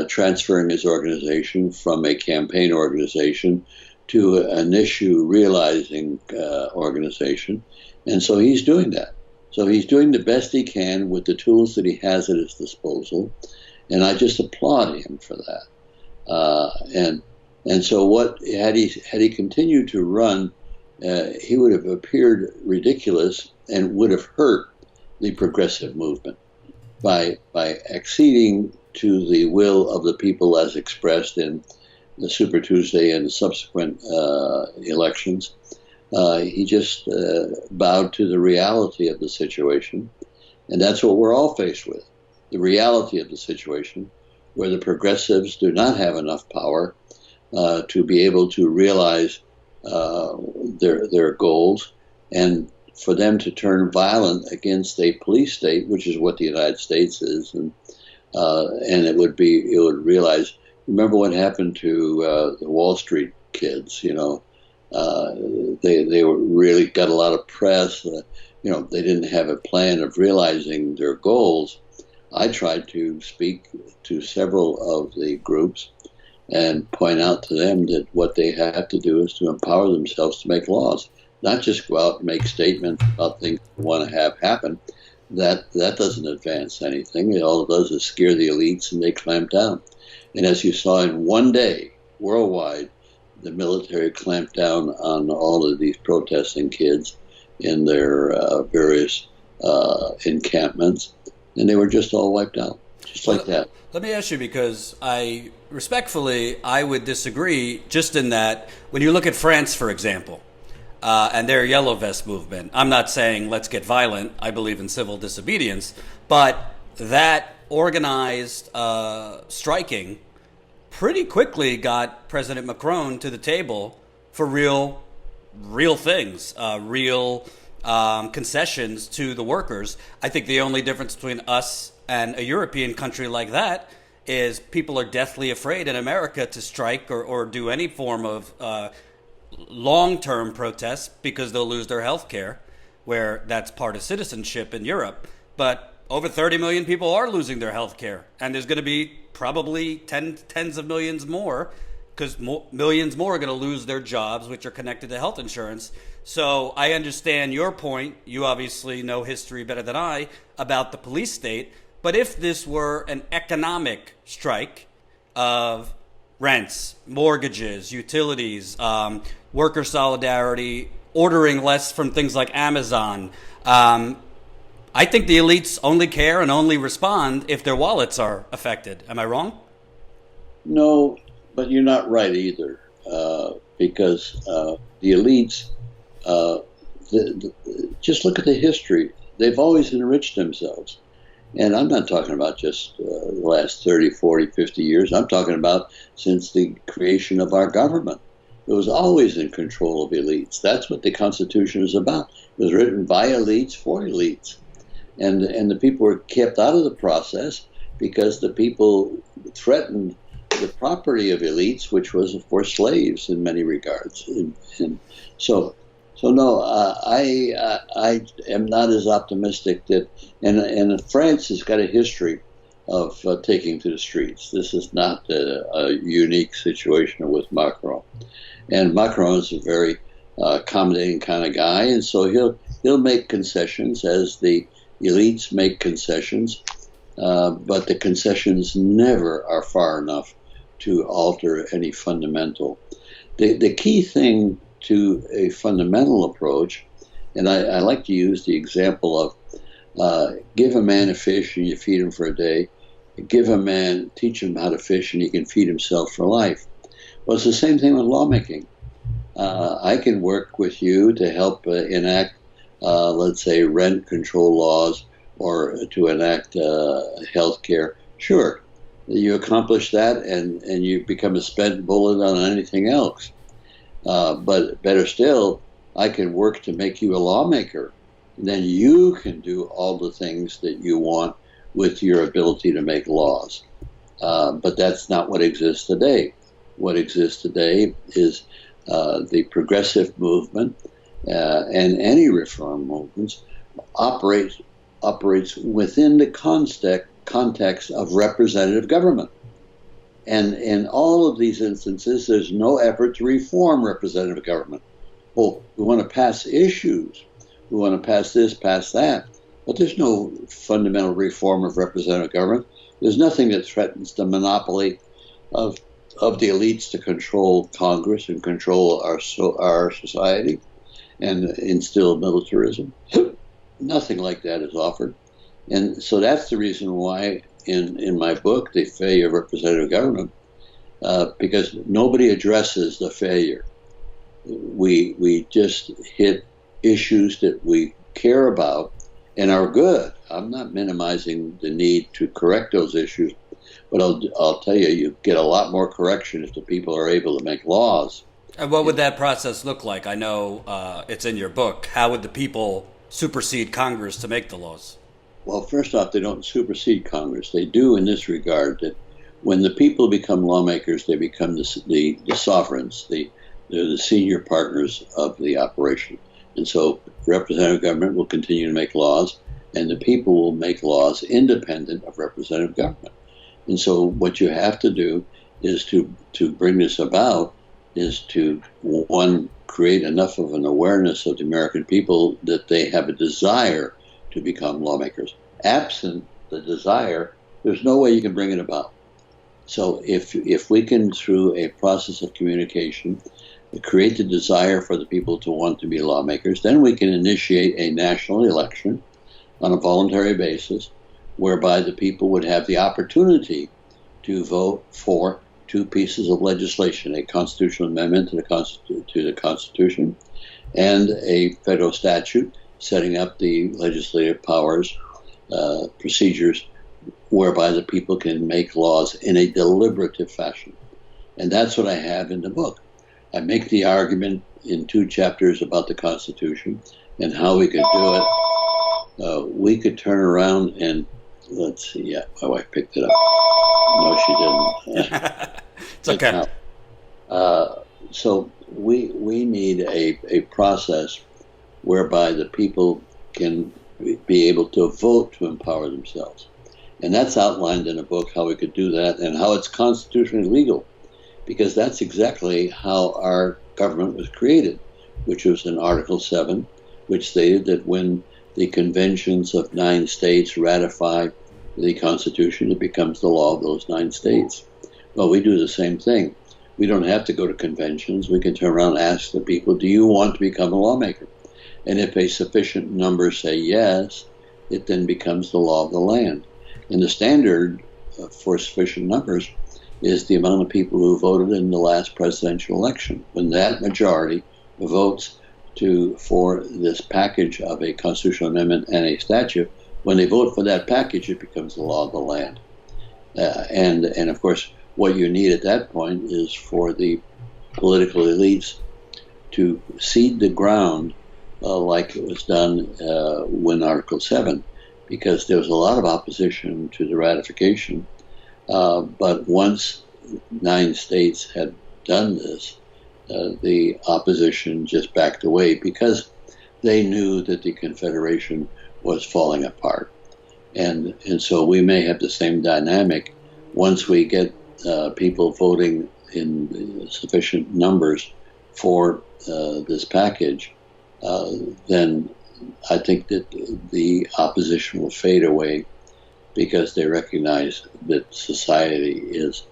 transferring his organization from a campaign organization to an issue realizing organization. And so he's doing that. So he's doing the best he can with the tools that he has at his disposal. And I just applaud him for that. And so had he continued to run, he would have appeared ridiculous and would have hurt the progressive movement. by acceding to the will of the people as expressed in the Super Tuesday and subsequent elections, he just bowed to the reality of the situation. And that's what we're all faced with, the reality of the situation, where the progressives do not have enough power to be able to realize their goals, and for them to turn violent against a police state, which is what the United States is, and it would realize. Remember what happened to the Wall Street kids? You know, they were really got a lot of press. You know, they didn't have a plan of realizing their goals. I tried to speak to several of the groups and point out to them that what they have to do is to empower themselves to make laws, not just go out and make statements about things they want to have happen. That doesn't advance anything. All it does is scare the elites, and they clamp down. And as you saw in one day, worldwide, the military clamped down on all of these protesting kids in their various encampments, and they were just all wiped out, just like that. Let me ask you, because I would disagree, just in that when you look at France, for example, and their Yellow Vest movement, I'm not saying let's get violent. I believe in civil disobedience, but that organized striking pretty quickly got President Macron to the table for real things, real concessions to the workers. I think the only difference between us and a European country like that is people are deathly afraid in America to strike or do any form of long-term protest because they'll lose their health care, where that's part of citizenship in Europe. But over 30 million people are losing their health care, and there's going to be probably tens of millions more, because millions more are going to lose their jobs, which are connected to health insurance. So I understand your point. You obviously know history better than I about the police state. But if this were an economic strike of rents, mortgages, utilities, worker solidarity, ordering less from things like Amazon, I think the elites only care and only respond if their wallets are affected. Am I wrong? No, but you're not right either, because the elites, just look at the history. They've always enriched themselves. And I'm not talking about just the last 30, 40, 50 years. I'm talking about since the creation of our government. It was always in control of elites. That's what the Constitution is about. It was written by elites for elites. And the people were kept out of the process because the people threatened the property of elites, which was, of course, slaves in many regards. And so no, I am not as optimistic that, and France has got a history of taking to the streets. This is not a unique situation with Macron. And Macron is a very accommodating kind of guy, and so he'll make concessions as the elites make concessions, but the concessions never are far enough to alter any fundamental. The key thing to a fundamental approach, and I like to use the example of give a man a fish and you feed him for a day, teach him how to fish and he can feed himself for life. Well, it's the same thing with lawmaking. I can work with you to help enact, let's say, rent control laws or to enact health care. Sure, you accomplish that and you become a spent bullet on anything else. But better still, I can work to make you a lawmaker. And then you can do all the things that you want with your ability to make laws. But that's not what exists today. What exists today is the progressive movement and any reform movements operates within the context of representative government. And in all of these instances, there's no effort to reform representative government. Well, we want to pass issues. We want to pass this, pass that. But there's no fundamental reform of representative government. There's nothing that threatens the monopoly of the elites to control Congress and control our society and instill militarism. Nothing like that is offered. And so that's the reason why in my book, The Failure of Representative Government, because nobody addresses the failure. We just hit issues that we care about and are good. I'm not minimizing the need to correct those issues, but I'll tell you, you get a lot more correction if the people are able to make laws. And what would that process look like? I know it's in your book. How would the people supersede Congress to make the laws? Well, first off, they don't supersede Congress. They do in this regard that when the people become lawmakers, they become the sovereigns. They're the senior partners of the operation. And so representative government will continue to make laws, and the people will make laws independent of representative government. And so what you have to do is to bring this about is to, one, create enough of an awareness of the American people that they have a desire to become lawmakers. Absent the desire, there's no way you can bring it about. So if we can, through a process of communication, create the desire for the people to want to be lawmakers, then we can initiate a national election on a voluntary basis, whereby the people would have the opportunity to vote for two pieces of legislation: a constitutional amendment to the Constitution, and a federal statute setting up the legislative powers, procedures, whereby the people can make laws in a deliberative fashion. And that's what I have in the book. I make the argument in 2 chapters about the Constitution and how we could do it. We could turn around and, let's see, yeah, my wife picked it up. No, she didn't. It's okay. So we need a process whereby the people can be able to vote to empower themselves. And that's outlined in a book, how we could do that and how it's constitutionally legal, because that's exactly how our government was created, which was in Article 7, which stated that when the conventions of 9 states ratify the Constitution, it becomes the law of those 9 states. Well, we do the same thing. We don't have to go to conventions. We can turn around and ask the people, do you want to become a lawmaker? And if a sufficient number say yes, it then becomes the law of the land. And the standard for sufficient numbers is the amount of people who voted in the last presidential election. When that majority votes for this package of a constitutional amendment and a statute, when they vote for that package, it becomes the law of the land. And of course, what you need at that point is for the political elites to seed the ground like it was done when Article 7, because there was a lot of opposition to the ratification. But once 9 states had done this, the opposition just backed away because they knew that the Confederation was falling apart. And so we may have the same dynamic once we get people voting in sufficient numbers for this package. Then I think that the opposition will fade away because they recognize that society is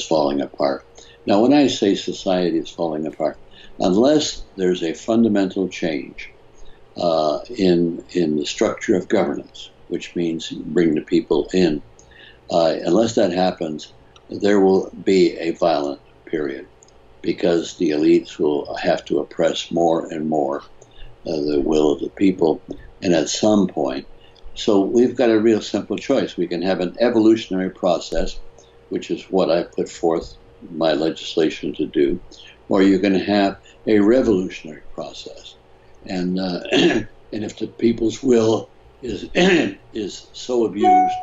falling apart. Now, when I say society is falling apart, unless there's a fundamental change in the structure of governance, which means bring the people in, unless that happens, there will be a violent period because the elites will have to oppress more and more the will of the people. And at some point, so we've got a real simple choice. We can have an evolutionary process, which is what I put forth my legislation to do, or you're going to have a revolutionary process. And and if the people's will is so abused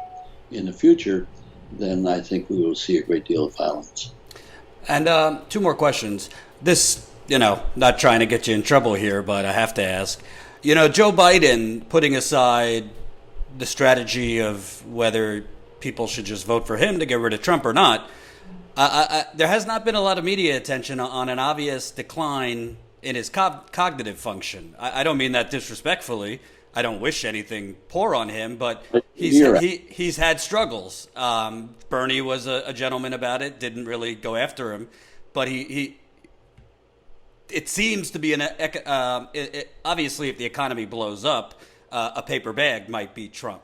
in the future, then I think we will see a great deal of violence. And 2 more questions. This, not trying to get you in trouble here, but I have to ask. Joe Biden, putting aside the strategy of whether people should just vote for him to get rid of Trump or not, there has not been a lot of media attention on an obvious decline in his cognitive function. I don't mean that disrespectfully. I don't wish anything poor on him, but he's had struggles. Bernie was a gentleman about it, didn't really go after him, but it seems to be obviously if the economy blows up, a paper bag might beat Trump.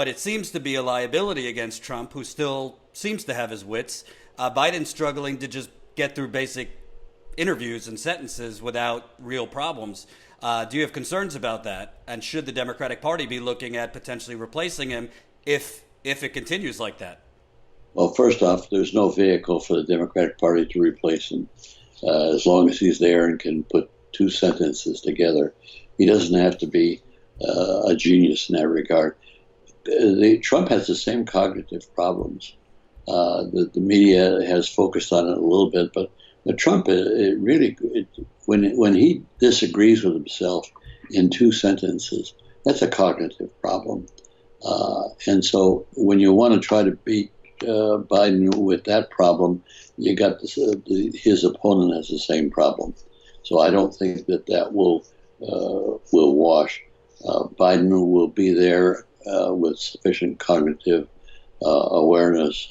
but it seems to be a liability against Trump, who still seems to have his wits. Biden's struggling to just get through basic interviews and sentences without real problems. Do you have concerns about that? And should the Democratic Party be looking at potentially replacing him if it continues like that? Well, first off, there's no vehicle for the Democratic Party to replace him. As long as he's there and can put two sentences together, he doesn't have to be a genius in that regard. Trump has the same cognitive problems. The media has focused on it a little bit, but Trump, when he disagrees with himself in two sentences, that's a cognitive problem. And so when you want to try to beat Biden with that problem, you got his opponent has the same problem. So I don't think that will wash. Biden will be there with sufficient cognitive awareness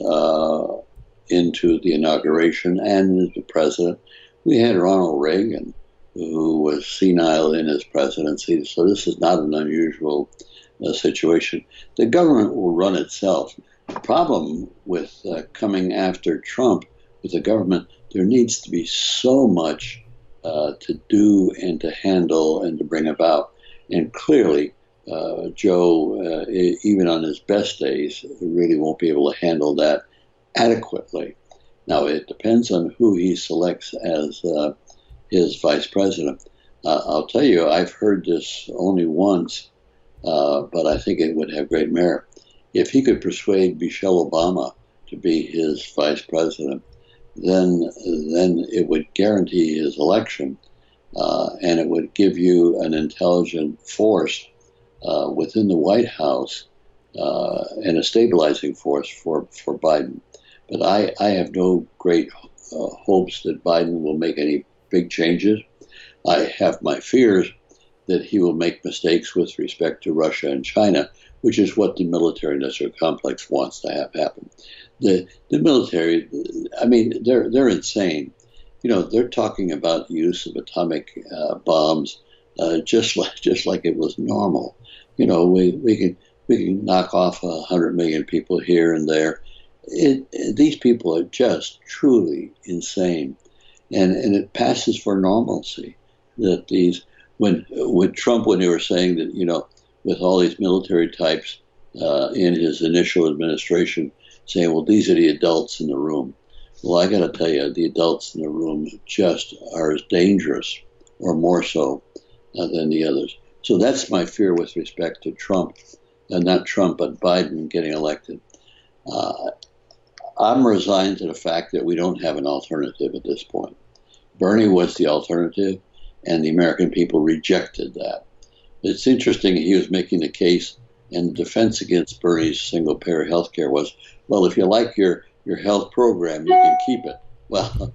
into the inauguration and as the president. We had Ronald Reagan, who was senile in his presidency, so this is not an unusual situation. The government will run itself. The problem with coming after Trump with the government, there needs to be so much to do and to handle and to bring about. And clearly, Joe, even on his best days, really won't be able to handle that adequately. Now, it depends on who he selects as his vice president. I'll tell you, I've heard this only once, but I think it would have great merit. If he could persuade Michelle Obama to be his vice president, then it would guarantee his election, and it would give you an intelligent force within the White House and a stabilizing force for Biden. But I have no great hopes that Biden will make any big changes. I have my fears that he will make mistakes with respect to Russia and China, which is what the military-industrial complex wants to have happen. The military, I mean, they're insane. You know, they're talking about the use of atomic bombs just like it was normal. You know, we can knock off 100 million people here and there. These people are just truly insane, and it passes for normalcy that these with Trump, when they were saying that, you know, with all these military types in his initial administration, saying, well, these are the adults in the room. Well, I got to tell you, the adults in the room just are as dangerous or more so than the others. So that's my fear with respect to Trump, not Trump, but Biden getting elected. I'm resigned to the fact that we don't have an alternative at this point. Bernie was the alternative, and the American people rejected that. It's interesting, he was making the case, and the defense against Bernie's single-payer health care was, well, if you like your health program, you can keep it. Well,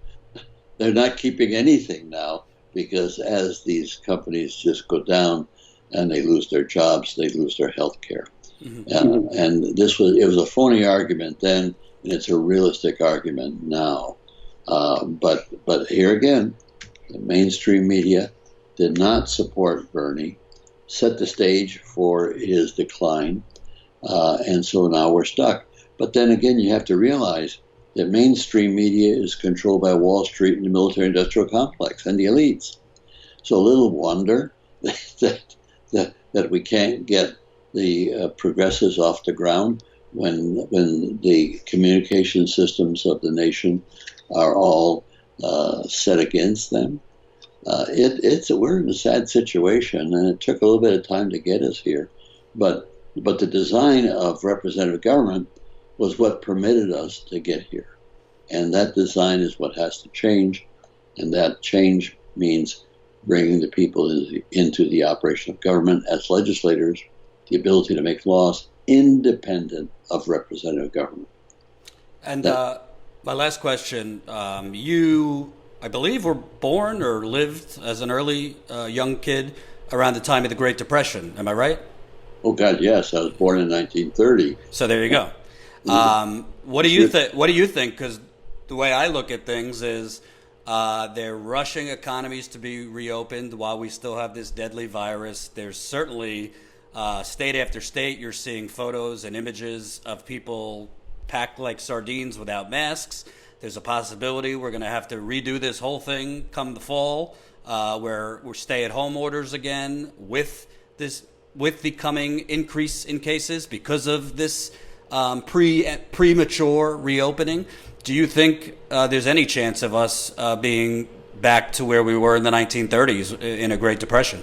they're not keeping anything now, because as these companies just go down and they lose their jobs, they lose their health care. Mm-hmm. And it was a phony argument then, and it's a realistic argument now. But here again, the mainstream media did not support Bernie, set the stage for his decline, and so now we're stuck. But then again, you have to realize that mainstream media is controlled by Wall Street and the military-industrial complex and the elites. So little wonder that we can't get the progressives off the ground when the communication systems of the nation are all set against them. We're in a sad situation, and it took a little bit of time to get us here. But the design of representative government was what permitted us to get here. And that design is what has to change, and that change means bringing the people into the operation of government as legislators, the ability to make laws independent of representative government. And my last question, you, I believe, were born or lived as an early young kid around the time of the Great Depression. Am I right? Oh, God, yes. I was born in 1930. So there you go. What do you think? What do you think? Because the way I look at things is they're rushing economies to be reopened while we still have this deadly virus. There's certainly State after state, you're seeing photos and images of people packed like sardines without masks. There's a possibility we're going to have to redo this whole thing come the fall, where we're stay-at-home orders again with the coming increase in cases because of this premature reopening. Do you think there's any chance of us being back to where we were in the 1930s in a Great Depression?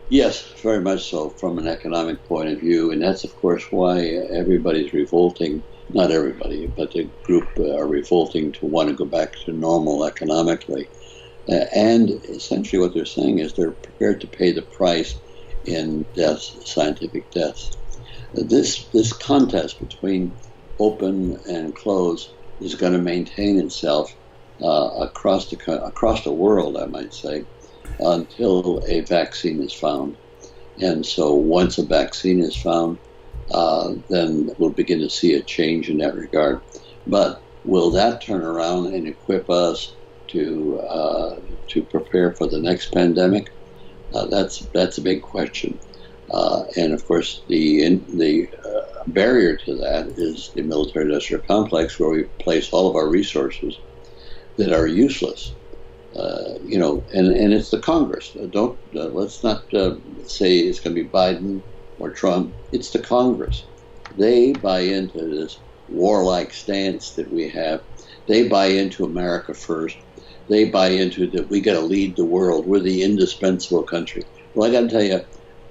Yes, very much so from an economic point of view. And that's, of course, why everybody's revolting. Not everybody, but the group are revolting to want to go back to normal economically. And essentially what they're saying is they're prepared to pay the price in deaths, scientific deaths. This contest between open and closed is going to maintain itself across the world, I might say, until a vaccine is found. And so once a vaccine is found, then we'll begin to see a change in that regard. But will that turn around and equip us to prepare for the next pandemic? That's a big question. And of course, the barrier to that is the military-industrial complex, where we place all of our resources that are useless. And it's the Congress. Let's not say it's going to be Biden or Trump. It's the Congress. They buy into this warlike stance that we have. They buy into America first. They buy into that we got to lead the world. We're the indispensable country. Well, I got to tell you,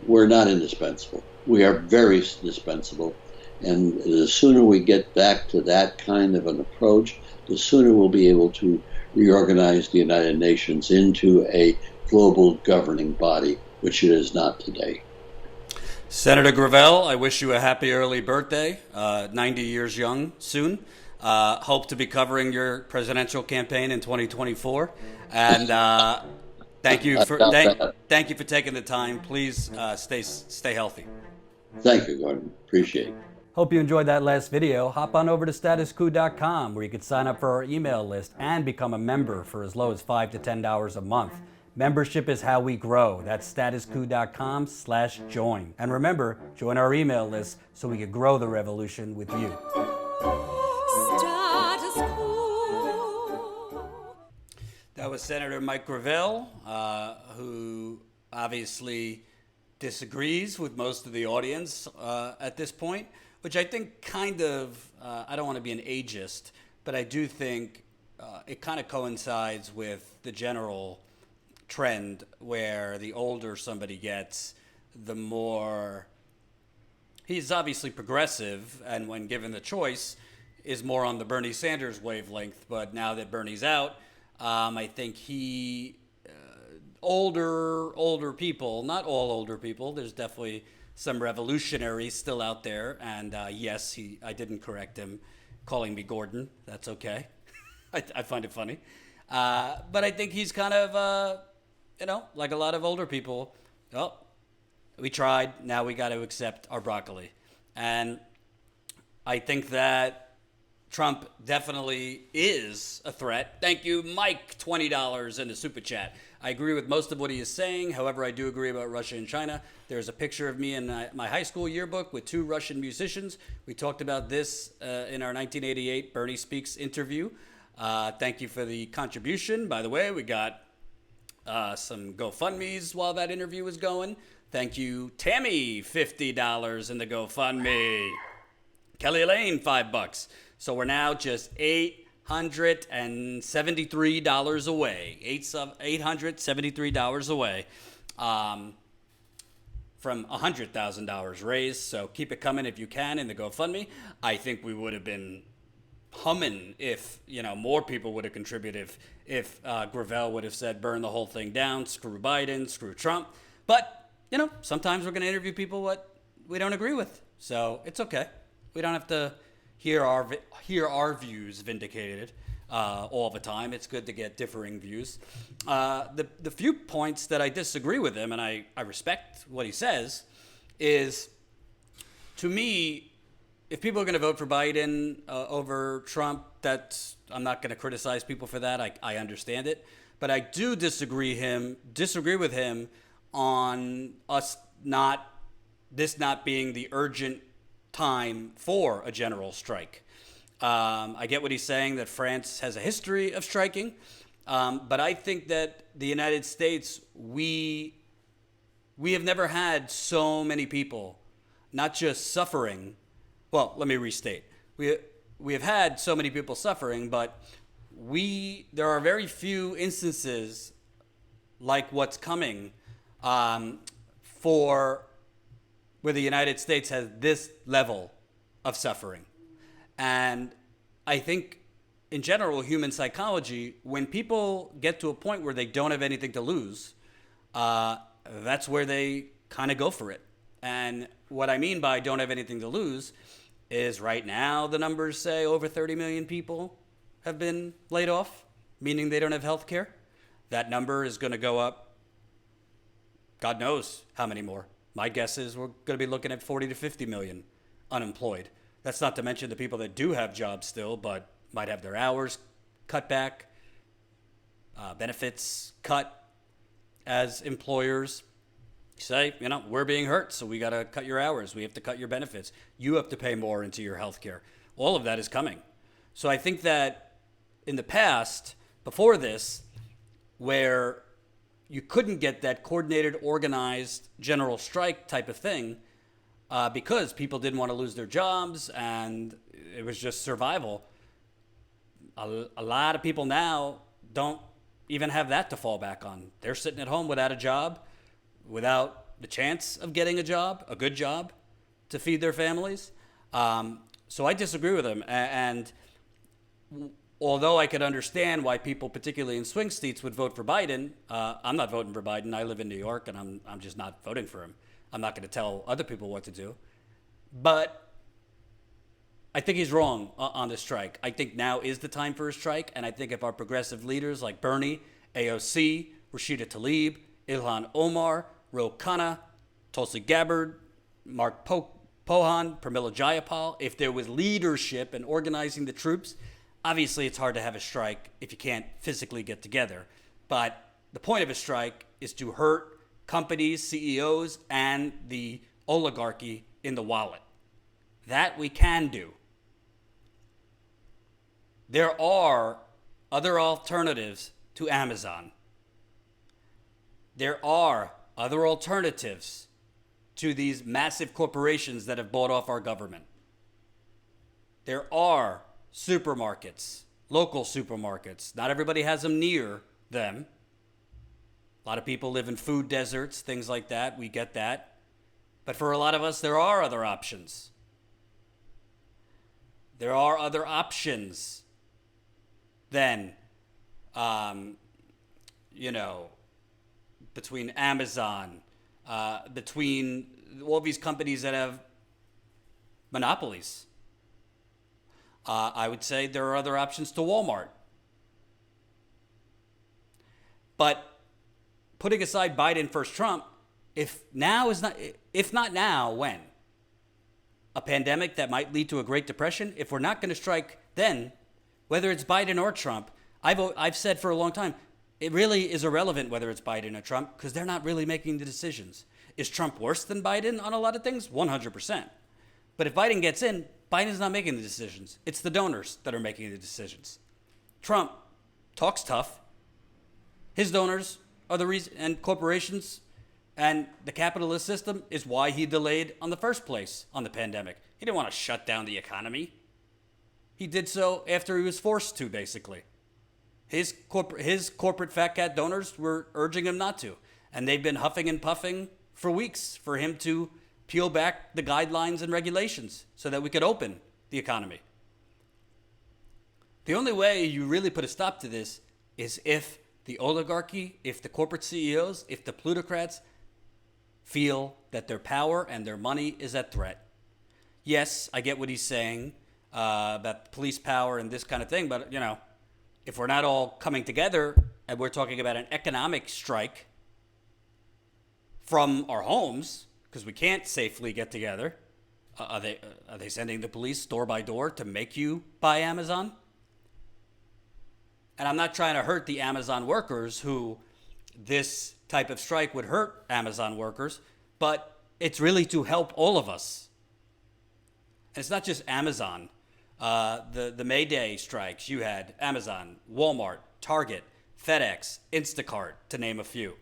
we're not indispensable. We are very indispensable. And the sooner we get back to that kind of an approach, the sooner we'll be able to reorganize the United Nations into a global governing body, which it is not today. Senator Gravel, I wish you a happy early birthday, 90 years young soon. Hope to be covering your presidential campaign in 2024. And thank you for taking the time. Please stay healthy. Thank you, Gordon. Appreciate it. Hope you enjoyed that last video. Hop on over to statuscoup.com where you can sign up for our email list and become a member for as low as $5 to $10 a month. Membership is how we grow. That's statuscoup.com/join. And remember, join our email list so we can grow the revolution with you. Status quo. That was Senator Mike Gravel, who obviously disagrees with most of the audience at this point, which I think kind of, I don't want to be an ageist, but I do think it kind of coincides with the general trend where the older somebody gets, the more he's obviously progressive, and when given the choice, is more on the Bernie Sanders wavelength. But now that Bernie's out, I think older people, not all older people, there's definitely some revolutionaries still out there. And yes, I didn't correct him calling me Gordon. That's okay. I find it funny. But I think he's kind of, like a lot of older people, well, we tried, now we got to accept our broccoli. And I think that Trump definitely is a threat. Thank you, Mike, $20 in the super chat. I agree with most of what he is saying. However, I do agree about Russia and China. There's a picture of me in my high school yearbook with 2 Russian musicians. We talked about this in our 1988 Bernie Speaks interview. Thank you for the contribution. By the way, we got some GoFundMes while that interview was going. Thank you, Tammy, $50 in the GoFundMe. Kelly Elaine, $5. So we're now just $873 away. $873 away from $100,000 raised. So keep it coming if you can in the GoFundMe. I think we would have been humming if more people would have contributed. If Gravel would have said burn the whole thing down, screw Biden, screw Trump. But sometimes we're going to interview people what we don't agree with. So it's okay. We don't have to hear our views vindicated all the time. It's good to get differing views. The few points that I disagree with him, and I respect what he says, is, to me, if people are going to vote for Biden over Trump, I'm not going to criticize people for that. I understand it. But I do disagree with him on us not this not being the urgent time for a general strike. I get what he's saying, that France has a history of striking, but I think that the United States, we have never had so many people not just suffering. Well, let me restate. We have had so many people suffering, but there are very few instances like what's coming for where the United States has this level of suffering. And I think in general, human psychology, when people get to a point where they don't have anything to lose, that's where they kind of go for it. And what I mean by don't have anything to lose is right now the numbers say over 30 million people have been laid off, meaning they don't have health care. That number is going to go up, God knows how many more. My guess is we're going to be looking at 40 to 50 million unemployed. That's not to mention the people that do have jobs still, but might have their hours cut back, benefits cut as employers say, we're being hurt, so we got to cut your hours. We have to cut your benefits. You have to pay more into your health care. All of that is coming. So I think that in the past, before this, where you couldn't get that coordinated, organized general strike type of thing because people didn't want to lose their jobs and it was just survival. A lot of people now don't even have that to fall back on. They're sitting at home without a job, without the chance of getting a job, a good job, to feed their families. So I disagree with him. And although I could understand why people, particularly in swing states, would vote for Biden, I'm not voting for Biden. I live in New York, and I'm just not voting for him. I'm not going to tell other people what to do. But I think he's wrong on the strike. I think now is the time for a strike, and I think if our progressive leaders like Bernie, AOC, Rashida Tlaib, Ilhan Omar, Ro Khanna, Tulsi Gabbard, Mark Pohan, Pramila Jayapal, if there was leadership and organizing the troops, obviously it's hard to have a strike if you can't physically get together. But the point of a strike is to hurt companies, CEOs, and the oligarchy in the wallet. That we can do. There are other alternatives to Amazon. There are other alternatives to these massive corporations that have bought off our government. There are supermarkets, local supermarkets. Not everybody has them near them. A lot of people live in food deserts, things like that. We get that. But for a lot of us, there are other options. There are other options than, between Amazon, between all these companies that have monopolies. I would say there are other options to Walmart. But putting aside Biden versus Trump, if not now, when? A pandemic that might lead to a Great Depression? If we're not going to strike then, whether it's Biden or Trump, I've said for a long time, it really is irrelevant whether it's Biden or Trump because they're not really making the decisions. Is Trump worse than Biden on a lot of things? 100%. But if Biden gets in, Biden's not making the decisions. It's the donors that are making the decisions. Trump talks tough. His donors are the reason, and corporations and the capitalist system is why he delayed on the first place on the pandemic. He didn't want to shut down the economy. He did so after he was forced to, basically. His corporate fat cat donors were urging him not to. And they've been huffing and puffing for weeks for him to peel back the guidelines and regulations so that we could open the economy. The only way you really put a stop to this is if the oligarchy, if the corporate CEOs, if the plutocrats feel that their power and their money is at threat. Yes, I get what he's saying about police power and this kind of thing, but, if we're not all coming together and we're talking about an economic strike from our homes, because we can't safely get together, are they sending the police door by door to make you buy Amazon? And I'm not trying to hurt the Amazon workers who this type of strike would hurt Amazon workers, but it's really to help all of us. And it's not just Amazon. The May Day strikes, you had Amazon, Walmart, Target, FedEx, Instacart, to name a few.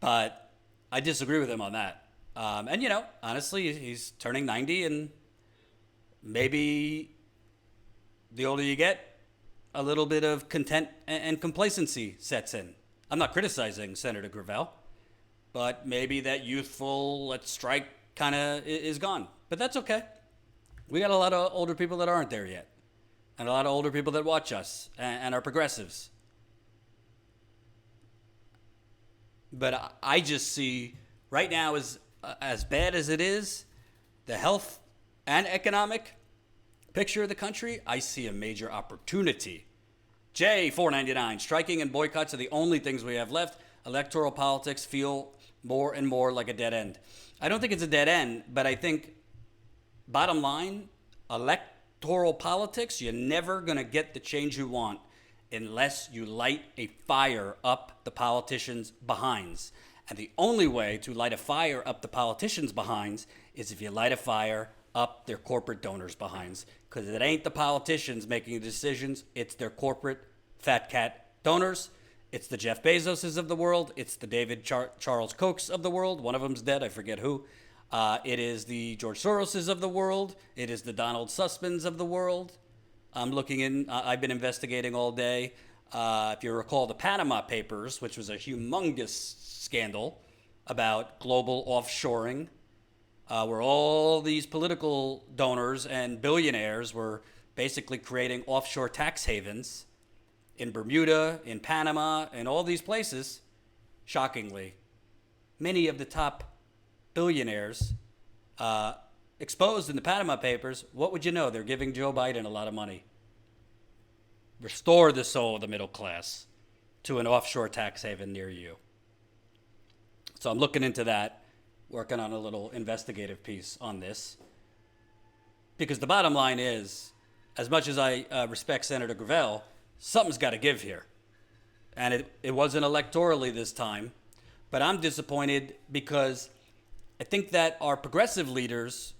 But I disagree with him on that. And, you know, honestly, he's turning 90, and maybe the older you get, a little bit of content and complacency sets in. I'm not criticizing Senator Gravel, but maybe that youthful let's strike kind of is gone. But that's okay. We got a lot of older people that aren't there yet, and a lot of older people that watch us and are progressives. But I just see right now, as bad as it is, the health and economic picture of the country, I see a major opportunity. J499, striking and boycotts are the only things we have left. Electoral politics feel more and more like a dead end. I don't think it's a dead end, but I think, bottom line, electoral politics, you're never going to get the change you want unless you light a fire up the politicians' behinds. And the only way to light a fire up the politicians' behinds is if you light a fire up their corporate donors' behinds. Because it ain't the politicians making the decisions, it's their corporate fat cat donors. It's the Jeff Bezoses of the world. It's the David Charles Kochs of the world. One of them's dead, I forget who. It is the George Soroses of the world. It is the Donald Sussmans of the world. I've been investigating all day. If you recall the Panama Papers, which was a humongous scandal about global offshoring, where all these political donors and billionaires were basically creating offshore tax havens in Bermuda, in Panama, and all these places. Shockingly, many of the top billionaires exposed in the Panama Papers, what would you know? They're giving Joe Biden a lot of money. Restore the soul of the middle class to an offshore tax haven near you. So I'm looking into that, working on a little investigative piece on this. Because the bottom line is, as much as I respect Senator Gravel, something's got to give here. And it wasn't electorally this time. But I'm disappointed because I think that our progressive leaders,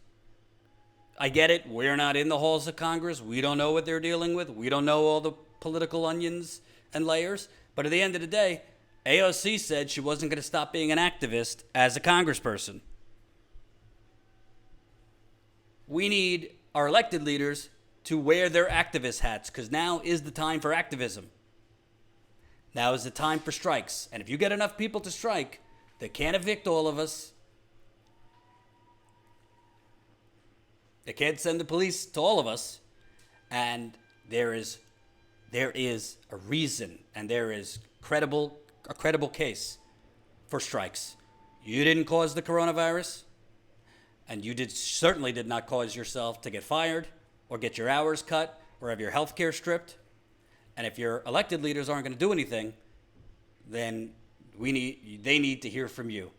I get it, we're not in the halls of Congress. We don't know what they're dealing with. We don't know all the political onions and layers. But at the end of the day, AOC said she wasn't going to stop being an activist as a congressperson. We need our elected leaders to wear their activist hats, because now is the time for activism. Now is the time for strikes. And if you get enough people to strike, they can't evict all of us. They can't send the police to all of us. And there is a reason, and there is a credible case for strikes. You didn't cause the coronavirus, and you certainly did not cause yourself to get fired or get your hours cut or have your health care stripped. And if your elected leaders aren't going to do anything, then they need to hear from you.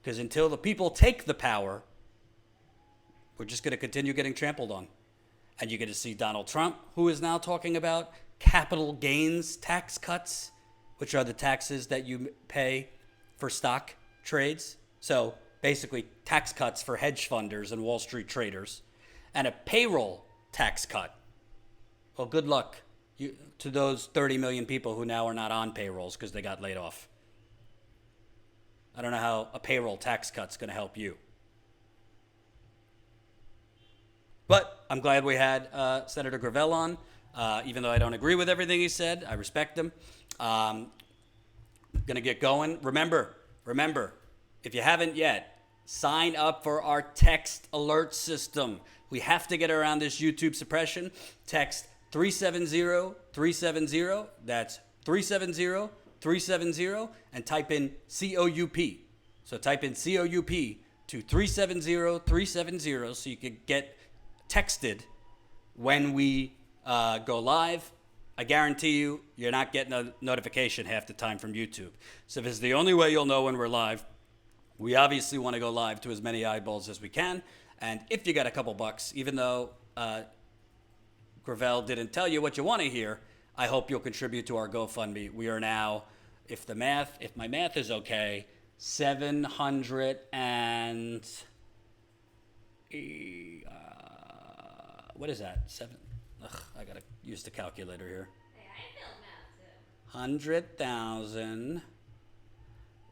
Because until the people take the power, we're just going to continue getting trampled on. And you're going to see Donald Trump, who is now talking about capital gains tax cuts, which are the taxes that you pay for stock trades. So basically tax cuts for hedge funders and Wall Street traders, and a payroll tax cut. Well, good luck to those 30 million people who now are not on payrolls because they got laid off. I don't know how a payroll tax cut's going to help you. But I'm glad we had Senator Gravel on, even though I don't agree with everything he said. I respect him. Going to get going. Remember, if you haven't yet, sign up for our text alert system. We have to get around this YouTube suppression. Text 370-370. That's 370-370, and type in COUP. So type in COUP to 370-370 so you can get texted when we go live. I guarantee you're not getting a notification half the time from YouTube. So if it's the only way you'll know when we're live, we obviously want to go live to as many eyeballs as we can. And if you got a couple bucks, even though Gravel didn't tell you what you want to hear, I hope you'll contribute to our GoFundMe. We are now, if my math is okay, 700 and what is that? I gotta use the calculator here. Hey, I failed math too. 100,000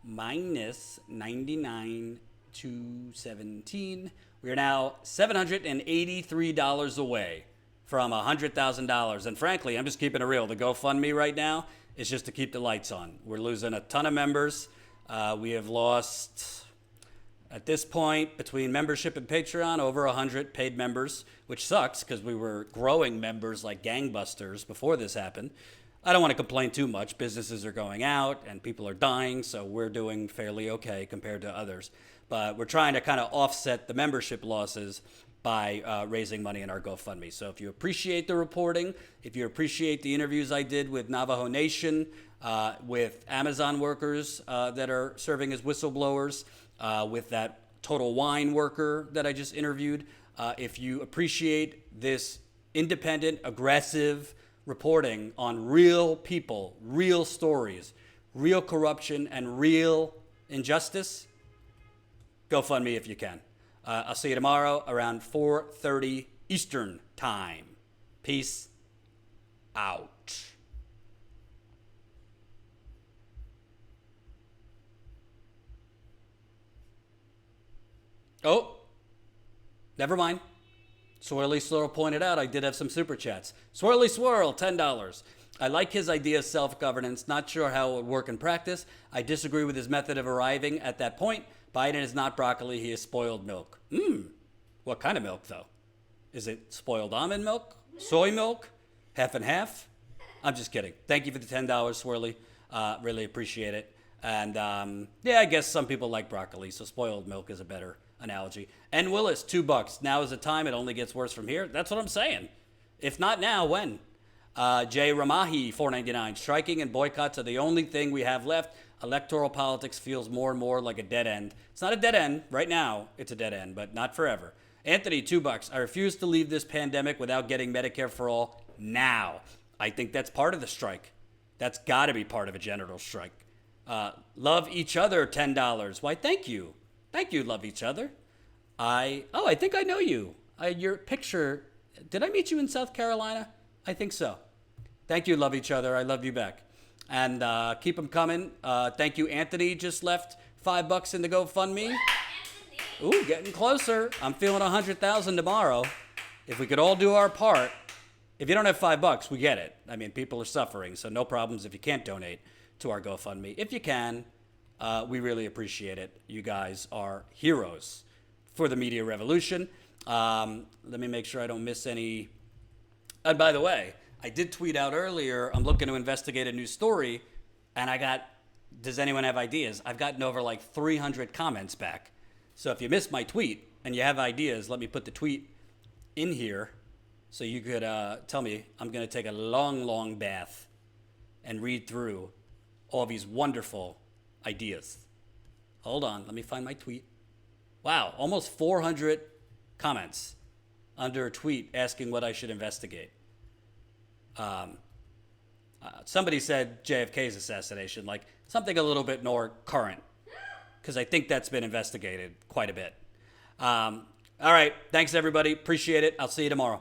minus 99,217. We are now $783 away from $100,000. And frankly, I'm just keeping it real. The GoFundMe right now is just to keep the lights on. We're losing a ton of members. We have lost, at this point, between membership and Patreon, over 100 paid members, which sucks because we were growing members like gangbusters before this happened. I don't want to complain too much. Businesses are going out and people are dying, so we're doing fairly okay compared to others. But we're trying to kind of offset the membership losses by raising money in our GoFundMe. So if you appreciate the reporting, if you appreciate the interviews I did with Navajo Nation, with Amazon workers that are serving as whistleblowers, with that Total Wine worker that I just interviewed, if you appreciate this independent, aggressive reporting on real people, real stories, real corruption, and real injustice, GoFundMe if you can. I'll see you tomorrow around 4:30 Eastern Time. Peace out. Oh, never mind. Swirly Swirl pointed out I did have some super chats. Swirly Swirl, $10. I like his idea of self-governance. Not sure how it would work in practice. I disagree with his method of arriving at that point. Biden is not broccoli. He is spoiled milk. What kind of milk, though? Is it spoiled almond milk? Soy milk? Half and half? I'm just kidding. Thank you for the $10, Swirly. Really appreciate it. And yeah, I guess some people like broccoli, so spoiled milk is a better analogy. And Willis, $2. Now is the time. It only gets worse from here. That's what I'm saying. If not now, when? Jay Ramahi, $4.99. Striking and boycotts are the only thing we have left. Electoral politics feels more and more like a dead end. It's not a dead end. Right now, it's a dead end, but not forever. Anthony, $2. I refuse to leave this pandemic without getting Medicare for all now. I think that's part of the strike. That's got to be part of a general strike. Love each other, $10. Why, thank you. Thank you, love each other. I think I know you. Your picture, did I meet you in South Carolina? I think so. Thank you, love each other. I love you back. And keep them coming. Thank you, Anthony. Just left $5 in the GoFundMe. Ooh, getting closer. I'm feeling 100,000 tomorrow. If we could all do our part. If you don't have $5, we get it. I mean, people are suffering, so no problems if you can't donate to our GoFundMe. If you can, we really appreciate it. You guys are heroes for the media revolution. Let me make sure I don't miss any. And by the way, I did tweet out earlier, I'm looking to investigate a new story, and does anyone have ideas? I've gotten over like 300 comments back. So if you missed my tweet and you have ideas, let me put the tweet in here so you could tell me. I'm going to take a long, long bath and read through all these wonderful ideas. Hold on, let me find my tweet. Wow, almost 400 comments under a tweet asking what I should investigate. Somebody said JFK's assassination, like something a little bit more current, because I think that's been investigated quite a bit. All right, thanks everybody, appreciate it. I'll see you tomorrow.